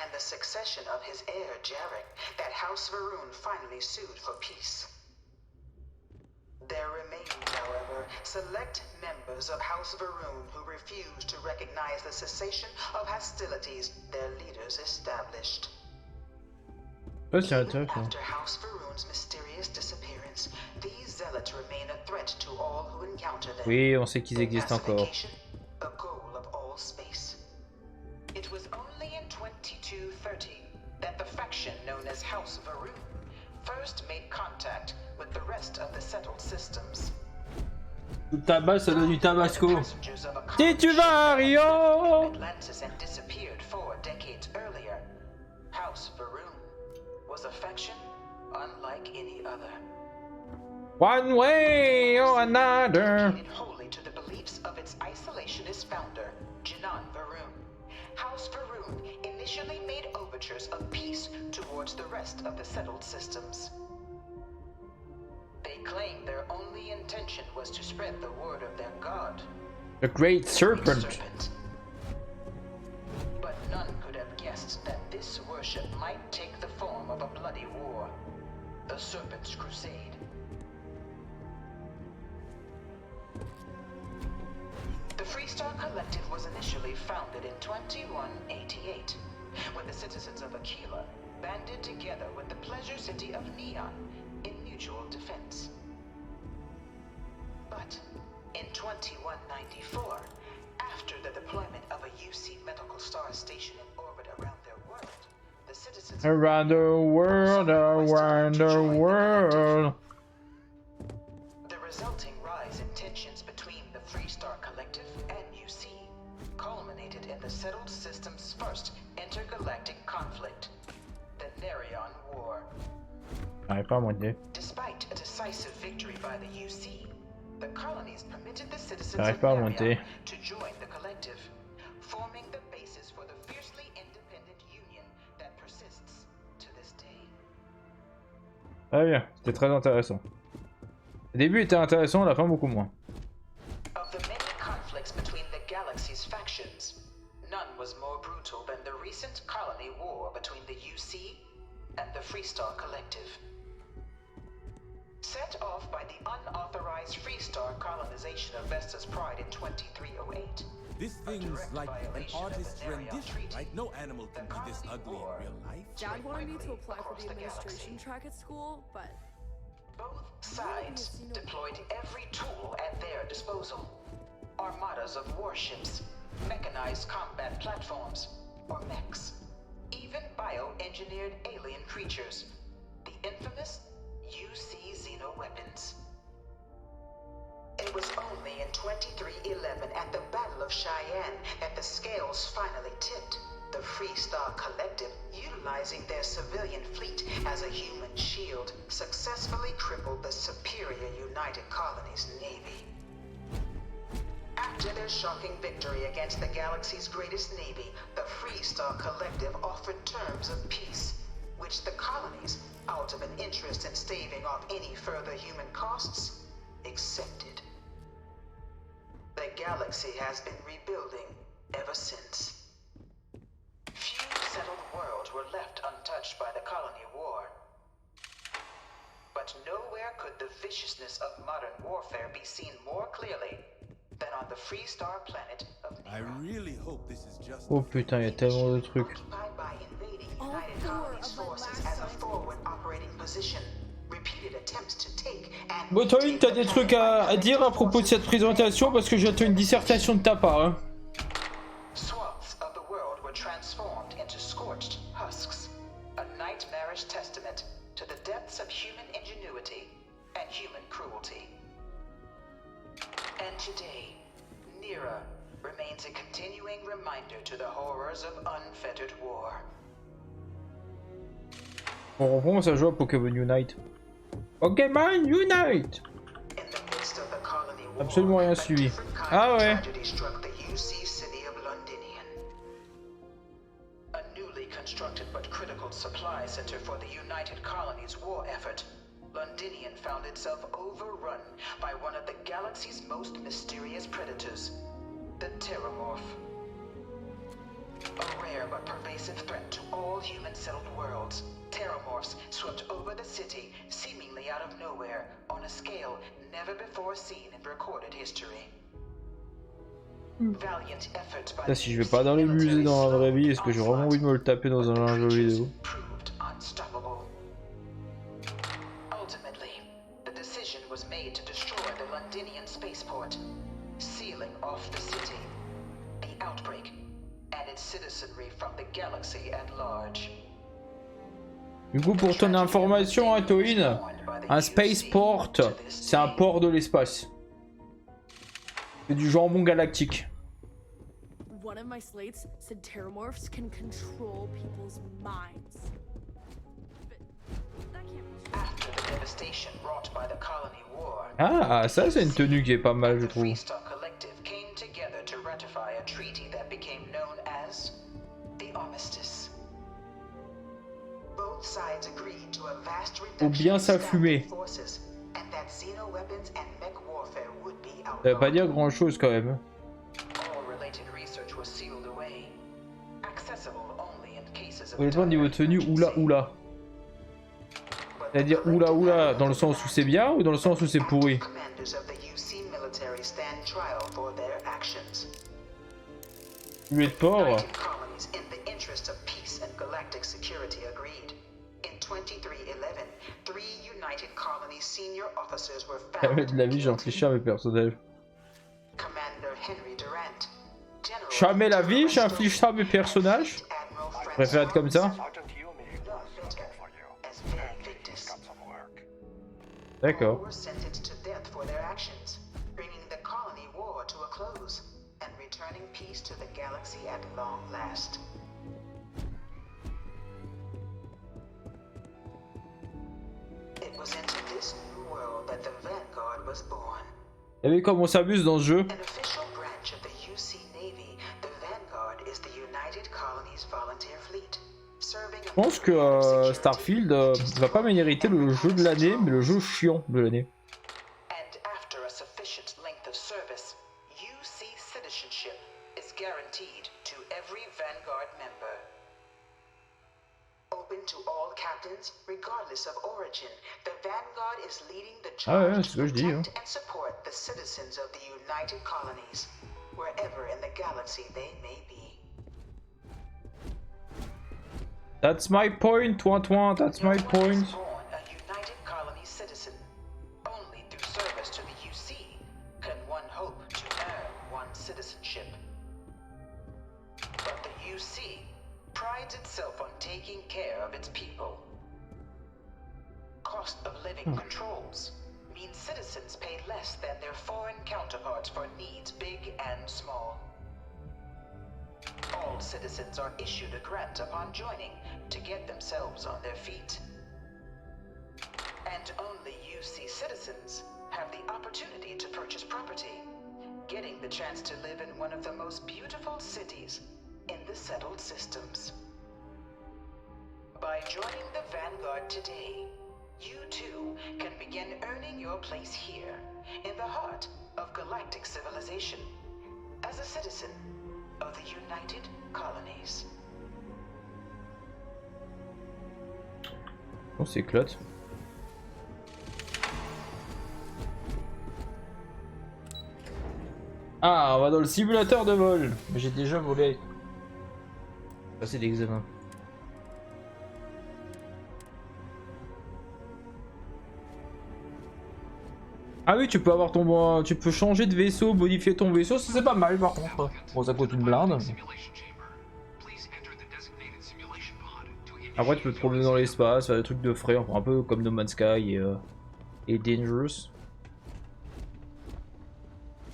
and the succession of his heir Jarek that House Varun finally sued for peace. There remained, however, select members of House Varun who refused to recognize the cessation of hostilities their leaders established. Ouais, c'est intéressant. After House Varun's mysterious disappearance, these zealots remain a threat to all who encounter them. Oui, on sait qu'ils existent encore. A goal of all space. It was only in 2230 that the faction known as House Varun first made contact with the rest of the settled systems. Tout tabac, ça donne du tabasco. Si tu vas à Rio! Atlantis and disappeared 4 decades earlier. House Varun was a faction unlike any other. One way or another. Dedicated wholly to the beliefs of its isolationist founder, Jinan Varun. House Varun initially made overtures of peace towards the rest of the settled systems. They claimed their only intention was to spread the word of their god, The Great Serpent. But none could have guessed that this worship might take the form of a bloody war, the Serpent's Crusade. The Freestar Collective was initially founded in 2188, when the citizens of Aquila banded together with the pleasure city of Neon in mutual defense. But in 2194, after the deployment of a UC medical star station in orbit around their world, the citizens Around the world, around the world. The resulting rise in tensions between the Freestar Collective and UC culminated in the settled system's first intergalactic conflict, the Nerion War. J'arrive pas à monter. Despite a decisive victory by the UC, the colonies permitted the citizens J'arrive of pas à Nerion monter. to join the collective, forming the basis for the fiercely independent union that persists to this day. Très bien, c'était très intéressant. Le début était intéressant, la fin beaucoup moins. Of the many conflicts between the galaxy's factions, none was more brutal than the recent colony war between the UC and the Freestar Collective. Set off by the unauthorized Freestar colonization of Vesta's Pride in 2308. This thing's like an artist's rendition, right? No animal can be this ugly in real life. Dad wanted me to apply for the administration track at school, but both sides deployed every tool at their disposal. Armadas of warships, mechanized mechanized combat platforms, or mechs, even bioengineered alien creatures, the infamous UC xenoweapons. It was only in 2311 at the Battle of Cheyenne that the scales finally tipped. The Free Star Collective, utilizing their civilian fleet as a human shield, successfully crippled the superior United Colonies Navy. After their shocking victory against the galaxy's greatest navy, the Free Star Collective offered terms of peace, which the colonies, out of an interest in staving off any further human costs, accepted. The galaxy has been rebuilding ever since. Few settled worlds were left untouched by the colony war. But nowhere could the viciousness of modern warfare be seen more clearly than on the Free Star planet of Nero. I really hope this is just Oh putain, y a tellement de trucs. Occupied by invading United Colonies forces as a forward operating position. Repeated attempts to take and Bon, toi, t'as des trucs à dire à propos de cette présentation parce que j'attends une dissertation de ta part. Hein. Swaths of the world were transformed into scorched husks, a nightmarish testament to the depths of human ingenuity and human cruelty. And today, Nera remains a continuing reminder to the horrors of unfettered war. On recommence à jouer à Pokémon Unite. Pokémon Unite! Absolument rien suivi. Ah ouais. A newly constructed but critical supply center for the United Colonies war effort, Londinian found itself overrun by one of the galaxy's most mysterious predators, the Terramorph. A rare but pervasive threat to all human-settled worlds, Terramorphs swept over the city, seemingly out of nowhere, on a scale never before seen in recorded history. Valiant efforts by Là, si je vais pas dans les musées dans la vraie vie, est-ce que j'ai vraiment envie de me le taper dans un jeu vidéo? proved unstoppable. Ultimately, the decision was made to destroy the Londinian spaceport, sealing off the city, the outbreak, and its citizenry from the galaxy at large. Du coup, pour ton information, hein, Toin, un spaceport, c'est un port de l'espace. C'est du jambon galactique. One of my slates said Terramorphs can control people's minds. After the devastation wrought by the colony war, Ah, ça c'est une tenue qui est pas mal, je trouve. Free Star Collective came together to ratify a treaty that became known as the Armistice. Both sides agreed to a vast Faut bien s'affumer. forces, and that xenoweapons and mech warfare would be Ça veut pas dire grand chose quand même. all related research was sealed away, accessible only in cases of Honnêtement, niveau tenue, oula. C'est-à-dire oula dans le sens où c'est bien ou dans le sens où c'est pourri? commanders of the UC military stand trial for their actions. Huée de porc. United colonies in the interest of peace and galactic security agreed. In 2311, 3 United Colonies senior officers were found. Jamais de la vie, j'ai infligé à mes personnages. Commander Henry Durant, General Jamais la vie, j'inflige ça à mes personnages. Je préfère être comme ça. D'accord. were sentenced to death for their actions, bringing the colony war to a close and returning peace to the galaxy at long last. It was into this new world that the Vanguard was born. Vous savez comment on s'amuse dans ce jeu? An official branch of the UC Navy, the Vanguard is the United Colonies Volunteer Fleet, serving Je pense que Starfield va pas mériter le jeu de l'année, mais le jeu chiant de l'année. and after a sufficient length of service, UC citizenship is guaranteed to every Vanguard member. Open to all captains, regardless of origin, the Vanguard is leading the Ah ouais, charge c'est ce que je dis. Hein. and support the citizens of the United Colonies, wherever in the galaxy they may be. That's my point, Toin, that's my point. Born a United Colonies citizen. Only through service to the UC can one hope to earn one's citizenship. UC prides itself on taking care of its people. Cost of living controls means citizens pay less than their foreign counterparts for needs big and small. All citizens are issued a grant upon joining to get themselves on their feet. And only UC citizens have the opportunity to purchase property, getting the chance to live in one of the most beautiful cities in the settled systems. By joining the Vanguard today, you too can begin earning your place here, in the heart of galactic civilization, as a citizen of the United Colonies. On s'éclate. Ah, on va dans le simulateur de vol. J'ai déjà volé. Passer l'examen. Ah oui, tu peux avoir ton, tu peux changer de vaisseau, modifier ton vaisseau, ça c'est pas mal par contre. Bon, ça coûte une blinde. Après, tu peux te promener dans l'espace, faire des trucs de frais, enfin, un peu comme No Man's Sky et Dangerous.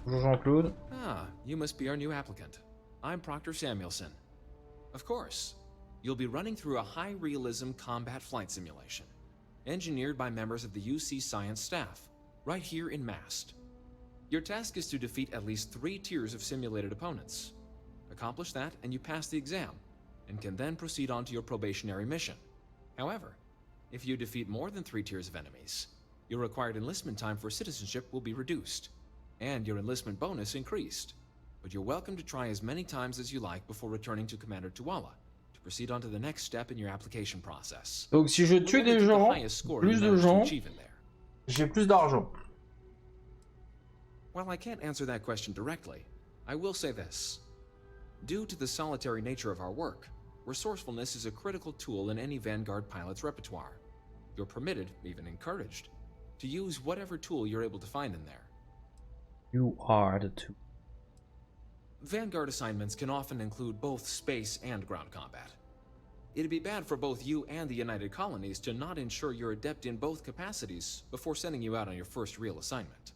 Bonjour Jean-Claude. Ah, you must be our new applicant. I'm Proctor Samuelson. Of course. You'll be running through a high-realism combat flight simulation, engineered by members of the UC science staff, right here in Mast. Your task is to defeat at least 3 tiers of simulated opponents. Accomplish that and you pass the exam, and can then proceed on to your probationary mission. However, if you defeat more than 3 tiers of enemies, your required enlistment time for citizenship will be reduced, and your enlistment bonus increased. But you're welcome to try as many times as you like before returning to Commander Tuala, to proceed on to the next step in your application process. Donc si je tue des gens, plus de gens, j'ai plus d'argent. While I can't answer that question directly, I will say this. Due to the solitary nature of our work, resourcefulness is a critical tool in any Vanguard pilot's repertoire. You're permitted, even encouraged, to use whatever tool you're able to find in there. You are the tool. Vanguard assignments can often include both space and ground combat. It'd be bad for both you and the United Colonies to not ensure you're adept in both capacities before sending you out on your first real assignment.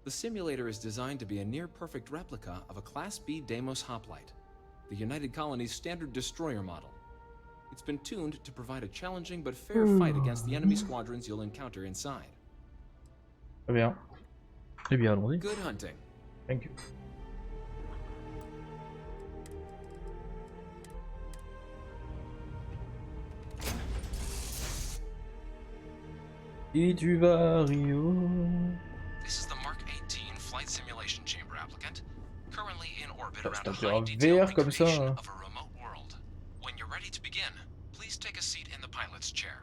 The simulator is designed to be a near-perfect replica of a Class B Deimos hoplite, the United Colony's standard destroyer model. It's been tuned to provide a challenging but fair fight against the enemy squadrons you'll encounter inside. Très bien. Très bien, allons-y. Good hunting. Thank you. Et tu vas Rio. This is the Mark 18 flight simulation chamber applicant, currently in orbit around a un high-detail vert comme ça. recreation of a remote world. When you're ready to begin, please take a seat in the pilot's chair.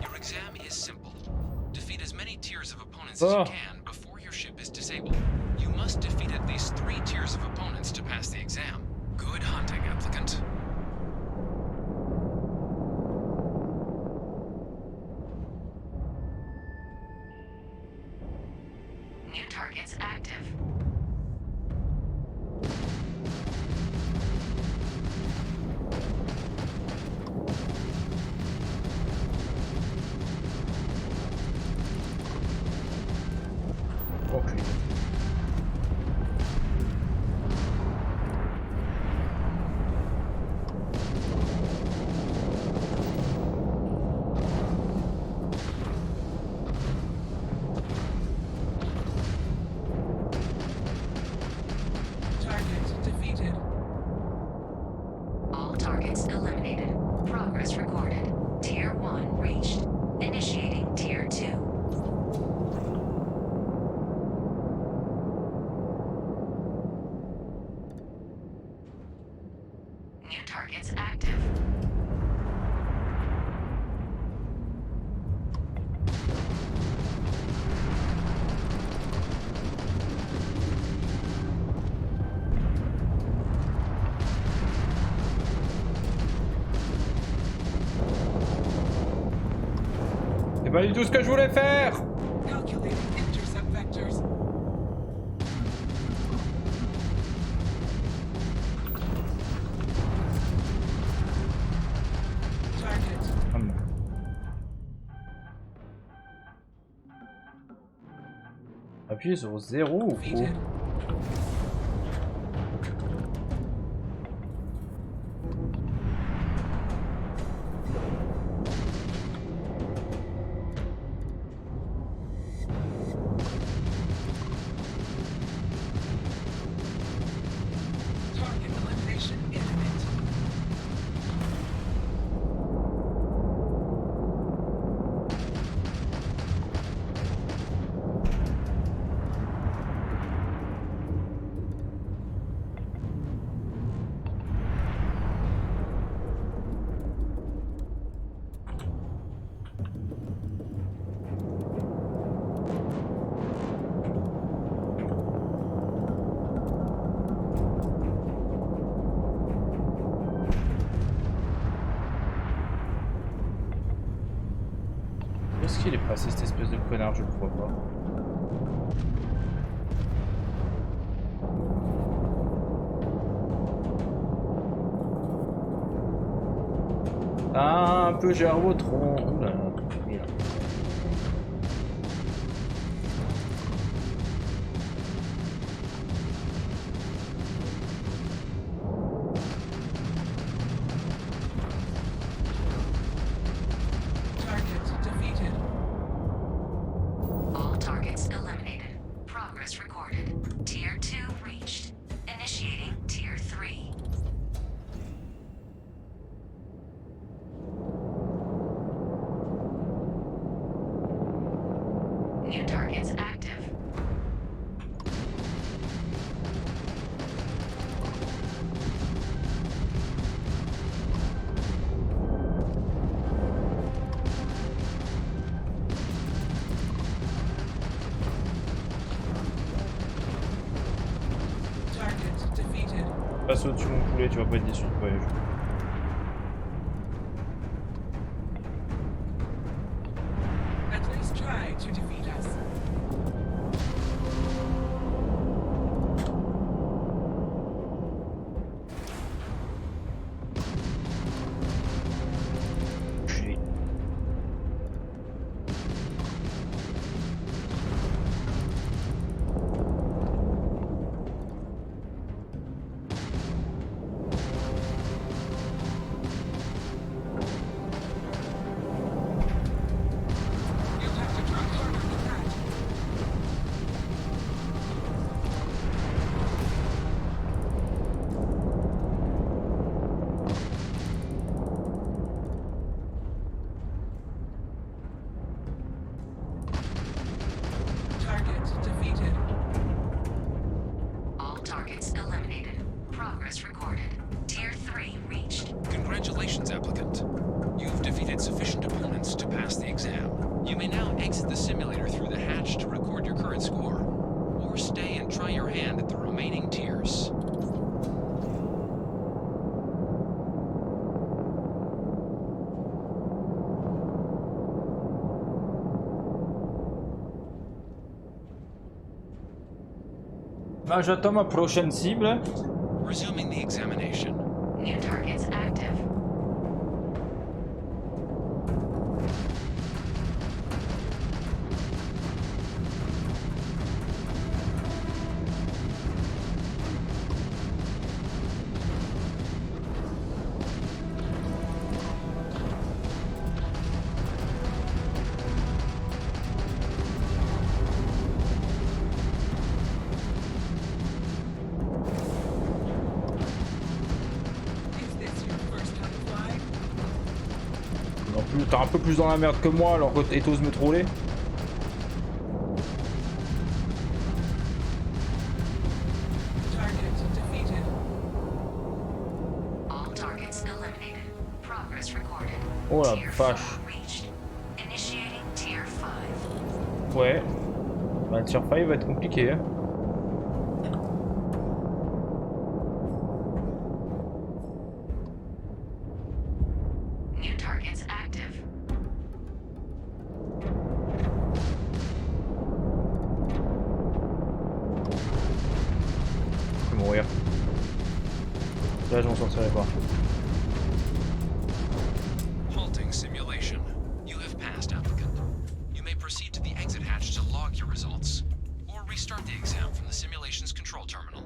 Your exam is simple. Defeat as many tiers of opponents as you can before your ship is disabled. You must defeat at least 3 tiers of opponents to pass the exam. Good hunting, applicant. New targets active. Okay. Target defeated. All targets eliminated. Progress recorded. Tier 1 reached. Initiating Tier 2. New targets active. C'est pas du tout ce que je voulais faire. Calculating intercept vectors. Appuyez sur 0 ou quoi? Est-ce qu'il est passé cette espèce de connard? Je le vois pas. Ah, un peu Gervotron. Oula, oula. Passe au-dessus mon poulet, tu vas pas être déçu. Ouais, At least try to defeat us. Congratulations, applicant. You've defeated sufficient opponents to pass the exam. You may now exit the simulator through the hatch to record your current score, or stay and try your hand at the remaining tiers. Ah, j'attends ma prochaine cible. Resuming the examination. New targets active. T'es un peu plus dans la merde que moi alors que t'oses me troller. Oh la vache. Ouais. Bah, tier 5 va être compliqué. Hein. Là, je m'en sortirai pas. Halting simulation. You have passed, applicant. You may proceed to the exit hatch to log your results, or restart the exam from the simulation's control terminal.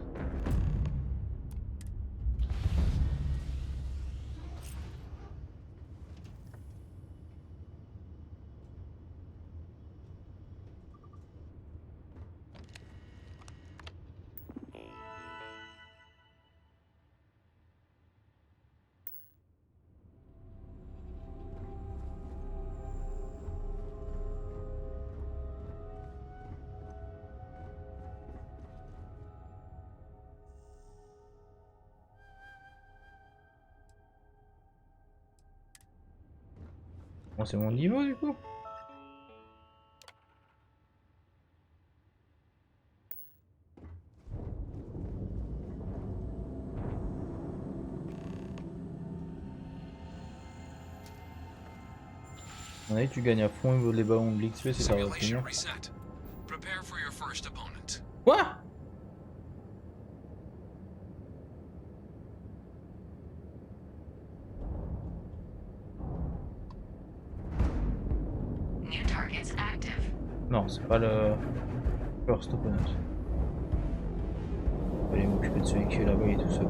Bon, c'est mon niveau du coup. Ouais, tu gagnes à fond les ballons de l'XP, c'est ça va tenir. Quoi? Non, c'est pas le first opponent. Je vais aller m'occuper de celui qui est là-bas et tout seul.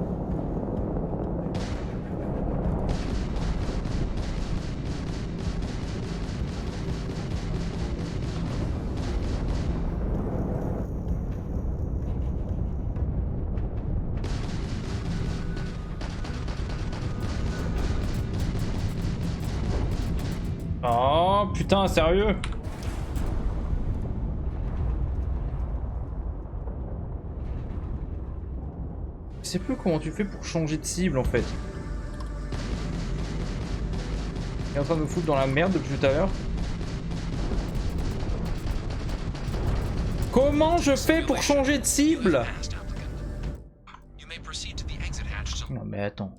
Oh putain, sérieux? Je sais plus comment tu fais pour changer de cible en fait. Il est en train de me foutre dans la merde depuis tout à l'heure. Comment je fais pour changer de cible? Non mais attends.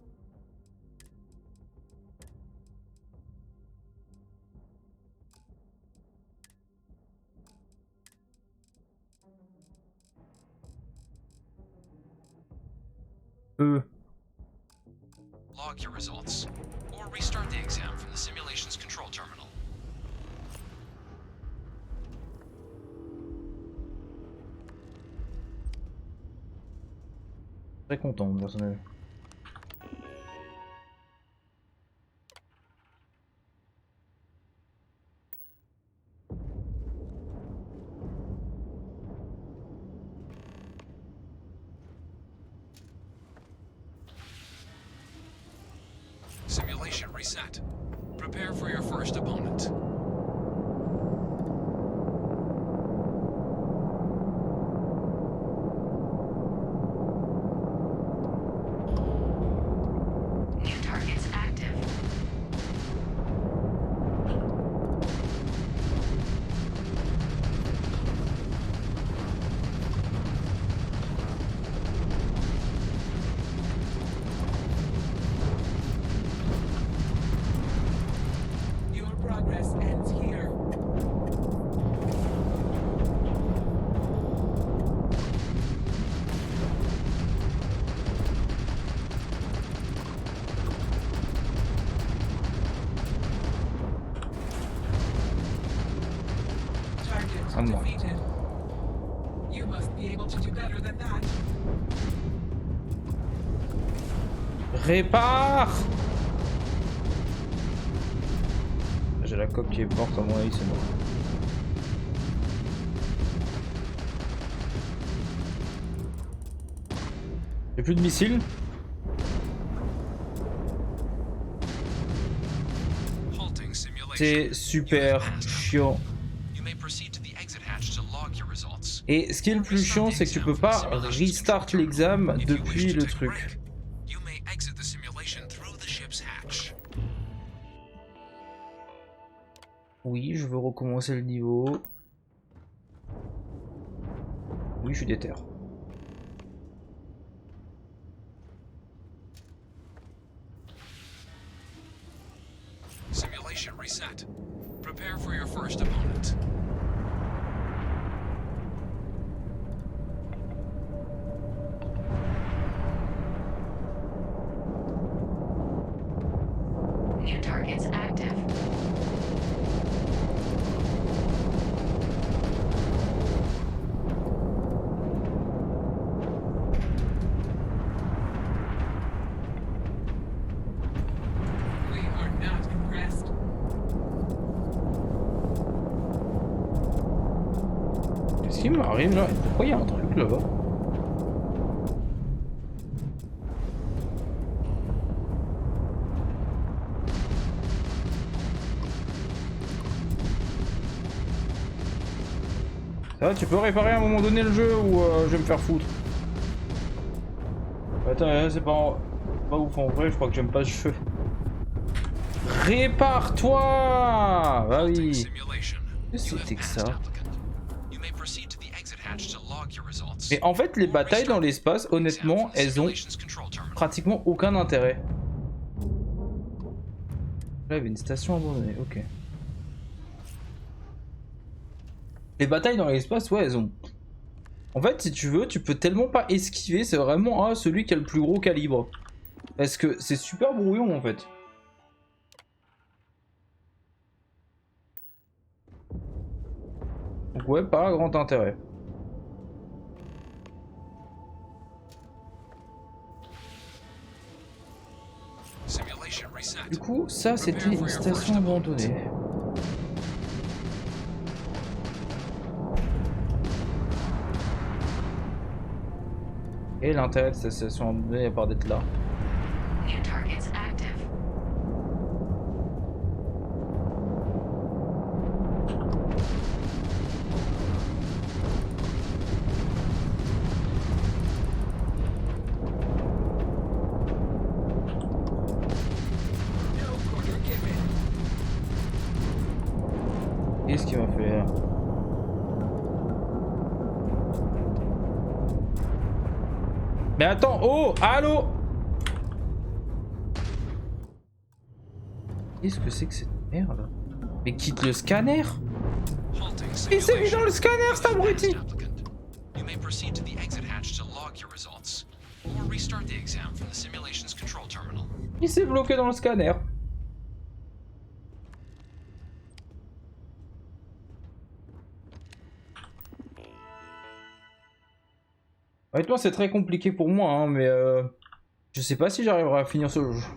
Log your results, or restart the exam from the simulation's control terminal. Très content, mon personnage. Simulation reset. Prepare for your first opponent. New targets active. Your progress ends here. Target defeated. You must be able to do better than that. Répare! J'ai la coque qui est morte, à mon avis, c'est mort. J'ai plus de missiles. C'est super chiant. Et ce qui est le plus chiant, c'est que tu peux pas restart l'examen depuis le truc. Oui, je veux recommencer le niveau. Oui, je suis déter. Simulation reset. Prepare for your first opponent. qui m'arrive là? Pourquoi il y a un truc là-bas? Ça va, tu peux réparer à un moment donné le jeu ou je vais me faire foutre? Attends, c'est pas ouf en vrai, je crois que j'aime pas ce jeu. Répare-toi! Bah oui. Qu'est-ce que c'était que ça? Mais en fait, les batailles dans l'espace, honnêtement, elles ont pratiquement aucun intérêt. Là, il y avait une station abandonnée, ok. Les batailles dans l'espace, ouais, elles ont... En fait, si tu veux, tu peux tellement pas esquiver, c'est vraiment celui qui a le plus gros calibre. Parce que c'est super brouillon, en fait. Donc ouais, pas grand intérêt. Du coup, ça, c'était une station abandonnée. Et l'intérêt de cette station abandonnée à part d'être là. Qu'est-ce qu'il va faire? Mais attends, oh, allô? Qu'est-ce que c'est que cette merde? Mais quitte le scanner? Il s'est mis dans le scanner, cet abruti! Il s'est bloqué dans le scanner. Honnêtement, c'est très compliqué pour moi, hein, mais je sais pas si j'arriverai à finir ce jeu.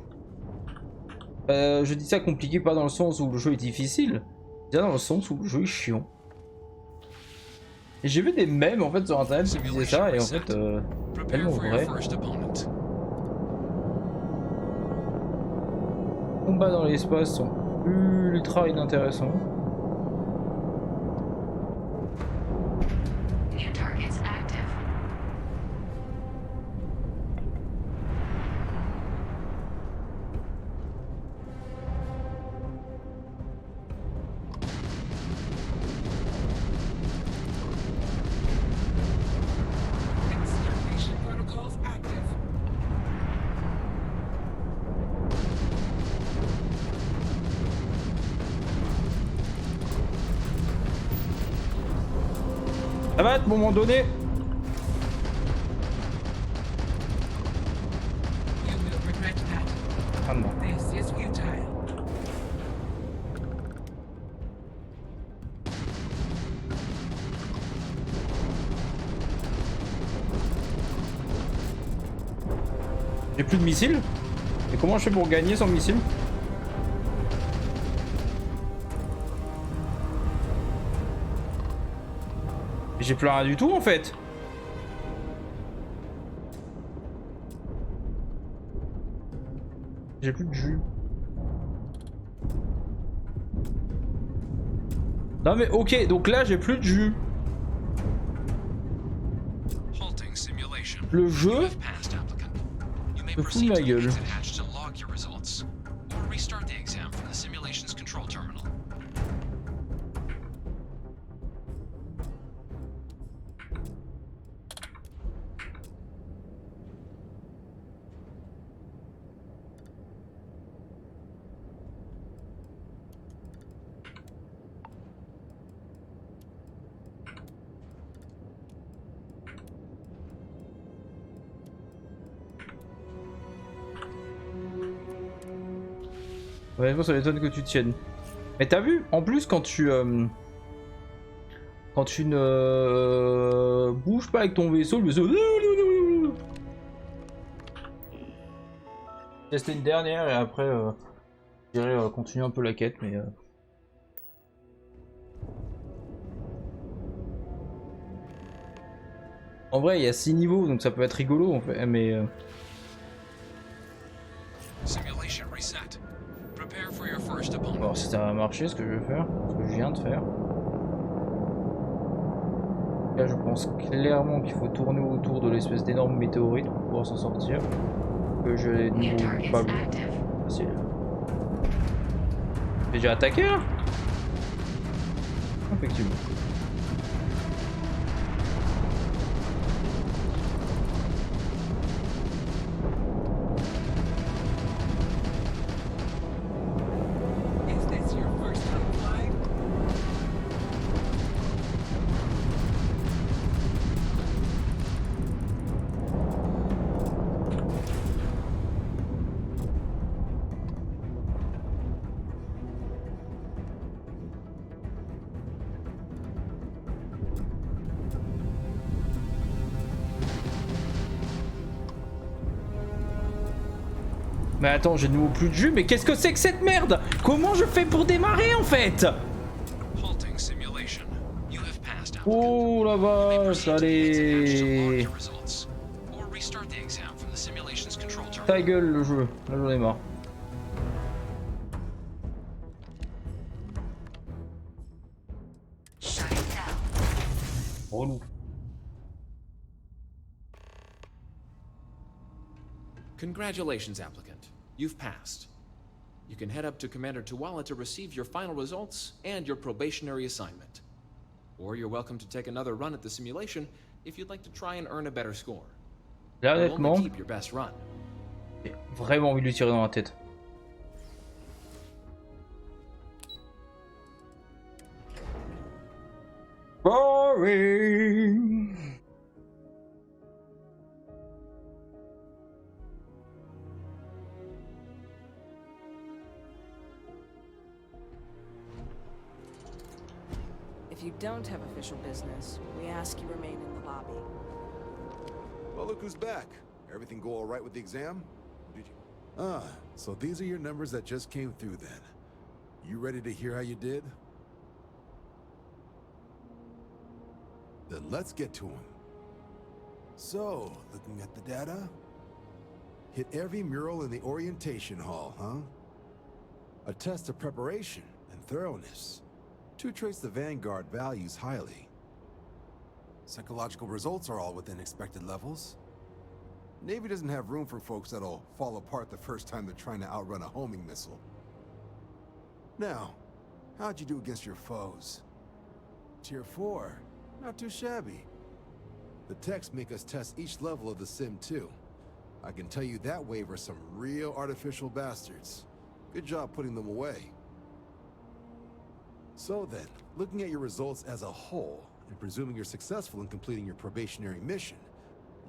Je dis ça compliqué pas dans le sens où le jeu est difficile, bien dans le sens où le jeu est chiant. Et j'ai vu des mèmes en fait sur internet qui disaient ça et en fait tellement vrai. Les combats dans l'espace sont ultra inintéressants. Ça va à un moment donné. Ah non. J'ai plus de missiles. Et comment je fais pour gagner sans missile? J'ai plus rien du tout en fait. J'ai plus de jus. Non mais ok, donc là j'ai plus de jus. Le jeu me fout de ma gueule. Honnêtement, ça m'étonne que tu tiennes. Mais t'as vu, en plus, quand tu ne bouges pas avec ton vaisseau, le vaisseau... Tester une dernière et après, j'irai continuer un peu la quête, mais... En vrai, il y a 6 niveaux, donc ça peut être rigolo en fait, mais... Simulation reset. Prepare for your first opponent. Bon, si ça va marcher, ce que je vais faire, ce que je viens de faire. Là, je pense clairement qu'il faut tourner autour de l'espèce d'énorme météorite pour pouvoir s'en sortir. Que je l'ai de nouveau pas facile. J'ai déjà attaqué là? Effectivement. Mais attends, j'ai de nouveau plus de jus, mais qu'est-ce que c'est que cette merde? Comment je fais pour démarrer en fait? Oh la vache, allez. Ta gueule le jeu, là j'en ai marre. Relou. Congratulations, applicant. You've passed. You can head up to Commander Tuwala to receive your final results and your probationary assignment. Or you're welcome to take another run at the simulation if you'd like to try and earn a better score. Là, You'll honnêtement, only keep your best run. j'ai vraiment envie de lui tirer dans la tête. Boring. If you don't have official business, we ask you remain in the lobby. Well, look who's back. Everything go all right with the exam? Did you? Ah, so these are your numbers that just came through then. You ready to hear how you did? Then let's get to them. So, looking at the data, hit every mural in the orientation hall, huh? A test of preparation and thoroughness. Two traits the Vanguard values highly. Psychological results are all within expected levels. Navy doesn't have room for folks that'll fall apart the first time they're trying to outrun a homing missile. Now, how'd you do against your foes? Tier 4, not too shabby. The techs make us test each level of the sim too. I can tell you that wave are some real artificial bastards. Good job putting them away. So then, looking at your results as a whole, and presuming you're successful in completing your probationary mission,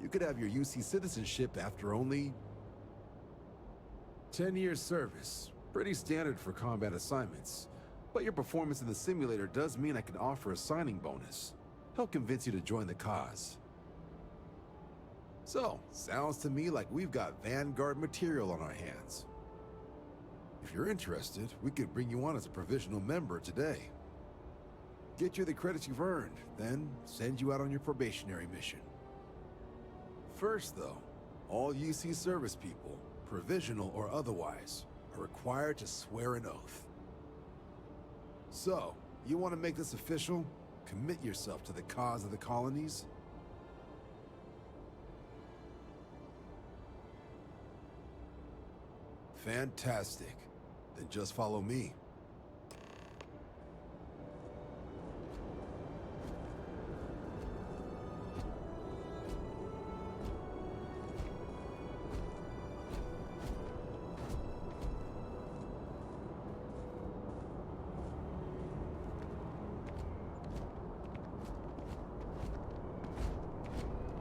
you could have your UC citizenship after only 10 years service. Pretty standard for combat assignments. But your performance in the simulator does mean I can offer a signing bonus. Help convince you to join the cause. So, sounds to me like we've got Vanguard material on our hands. If you're interested, we could bring you on as a provisional member today. Get you the credits you've earned, then send you out on your probationary mission. First, though, all UC service people, provisional or otherwise, are required to swear an oath. So, you want to make this official? Commit yourself to the cause of the colonies? Fantastic. Then just follow me.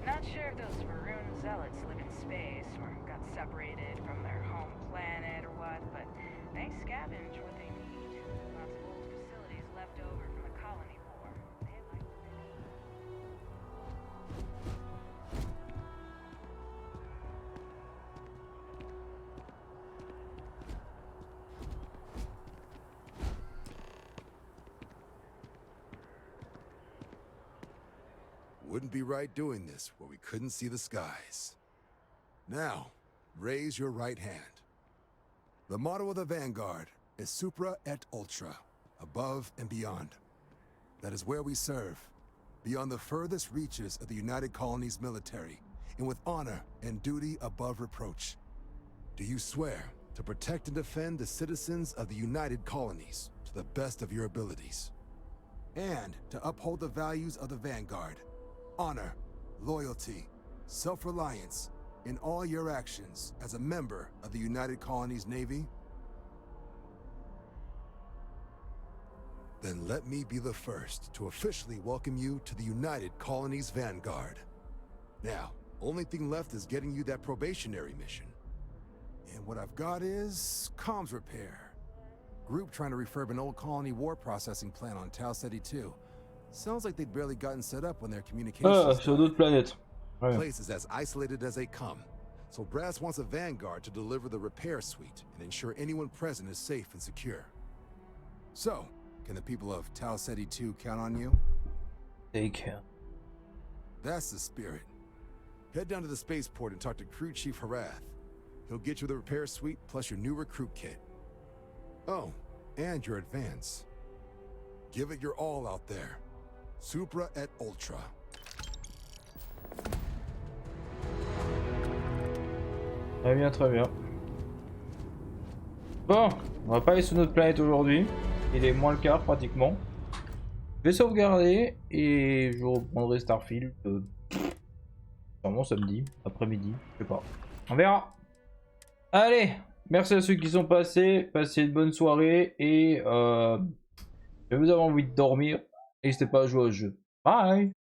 Not sure if those maroon zealots live in space or got separated from their home planet or what, but they scavenge what they need. Lots of old facilities left over from the colony war. They like what they need. wouldn't be right doing this where we couldn't see the skies. Now, raise your right hand. The motto of the Vanguard is Supra et Ultra, above and beyond. That is where we serve, beyond the furthest reaches of the United Colonies military, and with honor and duty above reproach. Do you swear to protect and defend the citizens of the United Colonies to the best of your abilities? And to uphold the values of the Vanguard, honor, loyalty, self-reliance, in all your actions as a member of the United Colonies Navy? Then let me be the first to officially welcome you to the United Colonies Vanguard. Now, only thing left is getting you that probationary mission. And what I've got is comms repair. Group trying to refurb an old colony war processing plant on Tau Ceti 2. Sounds like they'd barely gotten set up when their communications sur d'autres planètes. Ouais. place is as isolated as they come. So Brass wants a Vanguard to deliver the repair suite and ensure anyone present is safe and secure. So, can the people of Tau Ceti 2 count on you? They can. That's the spirit. Head down to the spaceport and talk to Crew Chief Harath. He'll get you the repair suite plus your new recruit kit. Oh, and your advance. Give it your all out there. Supra et Ultra. Très bien, très bien. Bon, on va pas aller sur notre planète aujourd'hui. Il est moins le quart pratiquement. Je vais sauvegarder et je reprendrai Starfield sûrement samedi, après-midi, je sais pas. On verra. Allez, merci à ceux qui sont passés. Passez une bonne soirée et si vous avez envie de dormir, n'hésitez pas à jouer au jeu. Bye.